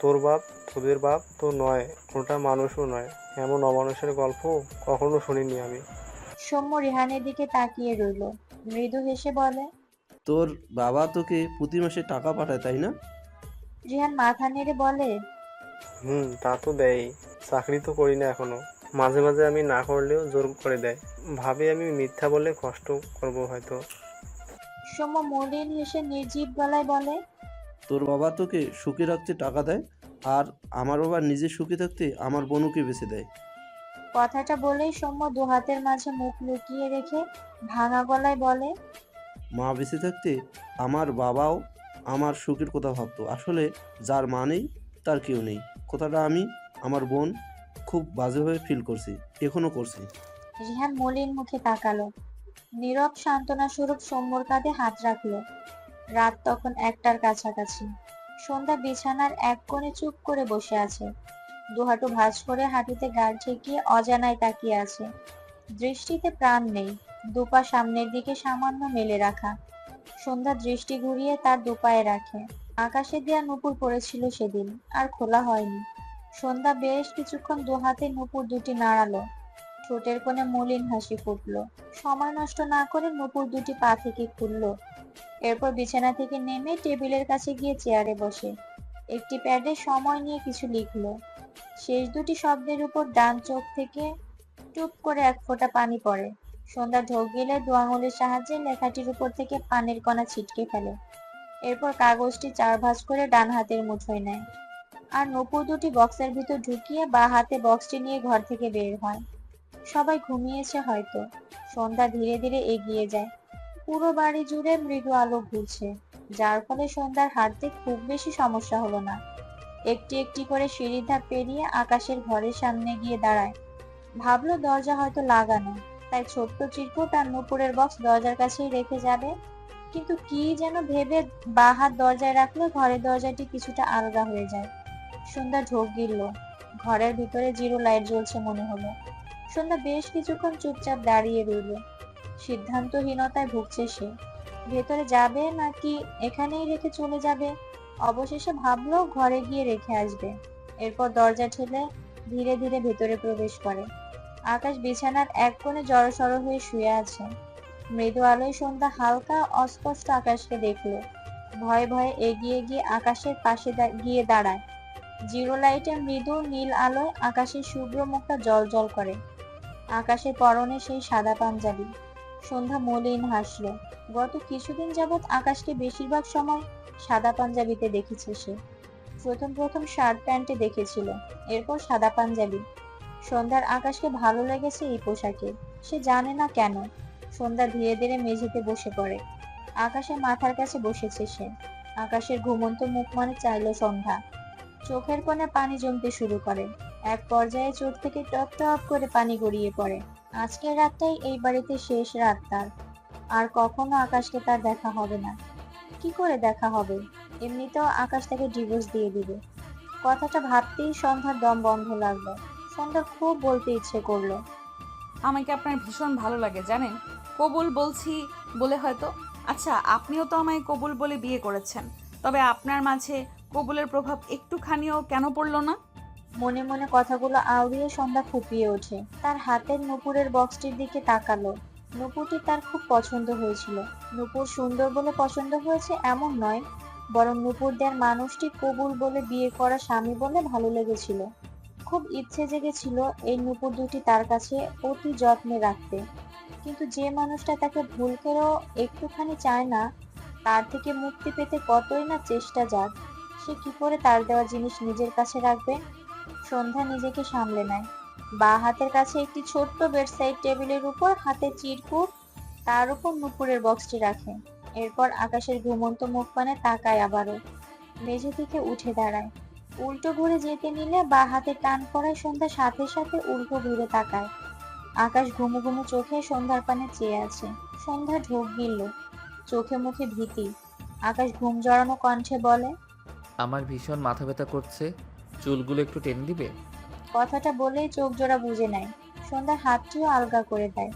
তোর বাপ তোদের বাপ তো নয়, ওটা মানুষও নয়। এমন অমানুষের গল্প কখনো শুনিনি আমি। সৌম্য রিহানের দিকে তাকিয়ে রইল। মৃদু হেসে বলে, তোর বাবা তোকে প্রতি মাসে টাকা পাঠায় তাই না? রিহান মাথা নেড়ে বলে, তা তো দেয়ই। চাকরি তো করি না এখনো। মাঝে মাঝে আমি না করলেও জোর করে দেয়। ভাবে আমি মিথ্যা বলে কষ্ট করব হয়তো। সৌম্য মলিন হেসে নির্জীব গলায় বলে, তোর বাবা তোকে সুখে রাখতে টাকা দেয়, আর আমার বাবা নিজে সুখে থাকতে আমার বোনকে বেঁচে দেয়। কথাটা বলেই সৌম্য দু হাতের মাঝে মুখ লুকিয়ে রেখে ভাঙা গলায় বলে, মা বেঁচে থাকতে আমার বাবাও আমার সুখের কথা ভাবতো। আসলে যার মা নেই তার কেউ নেই, কথাটা আমি আমার বোন খুব বাজেভাবে ফিল করছি, এখনো করছি। রিহান মলিন মুখে তাকালো। নীরব সান্ত্বনা স্বরূপ সৌম্যর কাঁধে হাত রাখলো। রাত তখন 1টার কাছাকাছি। সন্ধ্যা বিছানার এক কোণে চুপ করে বসে আছে। দুহাঁটু ভাঁজ করে হাঁটুতে গাড় ঠেকিয়ে অজানায় তাকিয়ে আছে। দৃষ্টিতে প্রাণ নেই। দুপা সামনের দিকে সামান্য মেলে রাখা। সন্ধ্যা দৃষ্টি ঘুরিয়ে তার দুপায়ে রাখে। আকাশে দেয়া নূপুর পড়েছিল সেদিন, আর খোলা হয়নি। সন্ধ্যা বেশ কিছুক্ষণ দুহাতে নূপুর দুটি নাড়ালো। ঠোঁটের কোণে মলিন হাসি ফুটলো। সময় নষ্ট না করে নূপুর দুটি পা থেকে খুললো। এরপর বিছানা থেকে নেমে টেবিলের কাছে গিয়ে চেয়ারে বসে একটি প্যাডে সময় নিয়ে কিছু লিখলো। শেষ দুটি শব্দের উপর ডান চোখ থেকে টুপ করে এক ফোঁটা পানি পড়ে। সন্ধ্যা ঢোক গিলে দু আঙুলের সাহায্যে লেখাটির উপর থেকে পানির কণা ছিটকে ফেলে। এরপর কাগজটি 4 ভাঁজ করে ডান হাতের মুঠোয় নেয়, আর নূপুর দুটি বক্সের ভিতর ঢুকিয়ে বা হাতে বক্সটি নিয়ে ঘর থেকে বের হয়। সবাই ঘুমিয়েছে হয়তো। সন্ধ্যা ধীরে ধীরে এগিয়ে যায়। পুরো বাড়ি জুড়ে মৃদু আলো ঘুরছে, যার ফলে সন্ধ্যার হাঁটতে খুব বেশি সমস্যা হলো না। একটি একটি করে সিঁড়ির ধাপ পেরিয়ে আকাশের ঘরের সামনে গিয়ে দাঁড়ায়। ভাবলো দরজা হয়তো লাগানো, তাই ছোট্ট চিরকুট আর নূপুরের বক্স দরজার কাছেই রেখে যাবে। কিন্তু কি যেন ভেবে বা হাত দরজায় রাখলে ঘরের দরজাটি কিছুটা আলাদা হয়ে যায়। সন্ধ্যা ঢোক গিলল। ঘরের ভিতরে জিরো লাইট জ্বলছে মনে হলো। সন্ধ্যা বেশ কিছুক্ষণ চুপচাপ দাঁড়িয়ে রইল। সিদ্ধান্তহীনতায় ভুগছে সে। ভেতরে যাবে নাকি এখানেই রেখে চলে যাবে? অবশেষে ভাবলো ঘরে গিয়ে রেখে আসবে। এরপর দরজা ঠেলে ধীরে ধীরে ভেতরে প্রবেশ করে। আকাশ বিছানার এক কোণে জড়সড় হয়ে শুয়ে আছে। মৃদু আলোয় সন্ধ্যা হালকা অস্পষ্ট আকাশকে দেখলো। ভয়ে ভয়ে এগিয়ে গিয়ে আকাশের পাশে গিয়ে দাঁড়ায়। জিরো লাইটে মৃদু নীল আলোয় আকাশের শুভ্র মুখটা জ্বলজ্বল করে। আকাশের পরনে সেই সাদা পাঞ্জাবি। সন্ধ্যা মলিন হাসলো। গত কিছুদিন যাবৎ আকাশকে বেশিরভাগ সময় সাদা পাঞ্জাবিতে দেখেছে সে। প্রথম শার্ট প্যান্টে দেখেছিল, এরপর সাদা পাঞ্জাবি। সন্ধ্যার আকাশকে ভালো লেগেছে এই পোশাকে, সে জানে না কেন। সন্ধ্যা ধীরে ধীরে মেঝেতে বসে পড়ে। আকাশের মাথার কাছে বসেছে সে। আকাশের ঘুমন্ত মুখ মানে চাইলো সন্ধ্যা। চোখের কোণে পানি জমতে শুরু করে। এক পর্যায়ে চোখ থেকে টপ টপ করে পানি গড়িয়ে পড়ে। আজকের রাতটাই এই বাড়িতে শেষ রাত তার। আর কখনো আকাশকে তার দেখা হবে না। কি করে দেখা হবে? এমনিতেও আকাশ তাকে ডিভোর্স দিয়ে দিবে। কথাটা ভাবতেই সন্ধ্যার দম বন্ধ লাগলো। সন্ধ্যার খুব বলতে ইচ্ছে করলো, আমাকে আপনার ভীষণ ভালো লাগে জানেন। কবুল বলছি বলে হয়তো। আচ্ছা, আপনিও তো আমায় কবুল বলে বিয়ে করেছেন, তবে আপনার মাঝে কবুলের প্রভাব একটুখানিও কেন পড়লো না? মনে মনে কথাগুলো আওড়িয়ে সন্ধ্যা ফুপিয়ে ওঠে। তার হাতের নূপুরের বক্সটির দিকে তাকালো। নূপুরটি তার খুব পছন্দ হয়েছিল। নূপুর সুন্দর বলে পছন্দ হয়েছে এমন নয়, বরং নূপুর দেয়ার মানুষটি কবুল বলে বিয়ে করা স্বামী বলে ভালো লেগেছিল। খুব ইচ্ছে জেগেছিল এই নূপুর দুটি তার কাছে অতি যত্নে রাখতে। কিন্তু যে মানুষটা তাকে ভুল করেও একটুখানি চায় না, তার থেকে মুক্তি পেতে কতই না চেষ্টা যাক, সে কি করে তার দেওয়া জিনিস নিজের কাছে রাখবে? সন্ধ্যা নিজেকে সামলে নেয়। বাঁ হাতের কাছে একটি ছোট্ট বেডসাইড টেবিলের উপর হাতে চিরকুট, তার উপর নুপুরের বক্সটি রাখে। এরপর আকাশের ঘুমন্ত মুখ পানে তাকায় আবারও। মেঝে থেকে উঠে দাঁড়ায়। উল্টো ঘুরে যেতে নিলে বাঁ হাতে টান পড়ায় সন্ধ্যা সাথে সাথে উল্টো ঘুরে তাকায়। আকাশ ঘুমু ঘুমু চোখে সন্ধ্যার পানে চেয়ে আছে। সন্ধ্যা ঢোক গিলল, চোখে মুখে ভীতি। আকাশ ঘুম জড়ানো কণ্ঠে বলে, আমার ভীষণ মাথা ব্যথা করছে, চুলগুলো একটু টেনে দিবে? কথাটা বলেই চোখ জোড়া বুজে নেয়। সন্ধ্যার হাতটিও আলগা করে দেয়।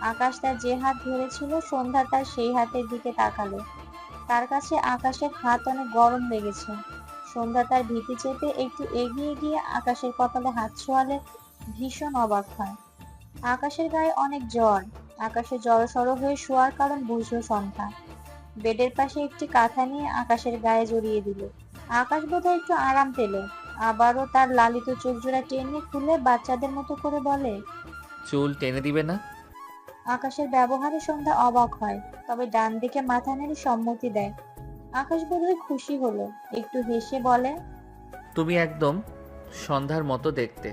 আকাশ তার যে হাত ধরেছিল, সন্ধ্যা তার সেই হাতের দিকে তাকালো। তার কাছে আকাশের হাত অনেক গরম লেগেছে। সন্ধ্যা তার ভীতি চেপে একটু এগিয়ে গিয়ে আকাশের কপালে হাত ছোঁয়ালে ভীষণ অবাক হয়। আকাশের গায়ে অনেক জ্বর। আকাশে জড়সড় হয়ে শোয়ার কারণ বুঝলো সন্ধ্যা। বেডের পাশে একটি কাঁথা নিয়ে আকাশের গায়ে জড়িয়ে দিল। আকাশ বোধহয় একটু আরাম পেল। আবারও তার লালিত চোখ জোড়া টেনে খুলে বাচ্চাদের মতো করে বলে, চুল টেনে দিবে না? আকাশের ব্যবহারে সন্ধ্যা অবাক হয়, তবে ডান দিকে মাথা নেড়ে সম্মতি দেয়। আকাশ বোধহয় খুশি হলো, একটু হেসে বলে, তুমি একদম সন্ধ্যার মতো দেখতে।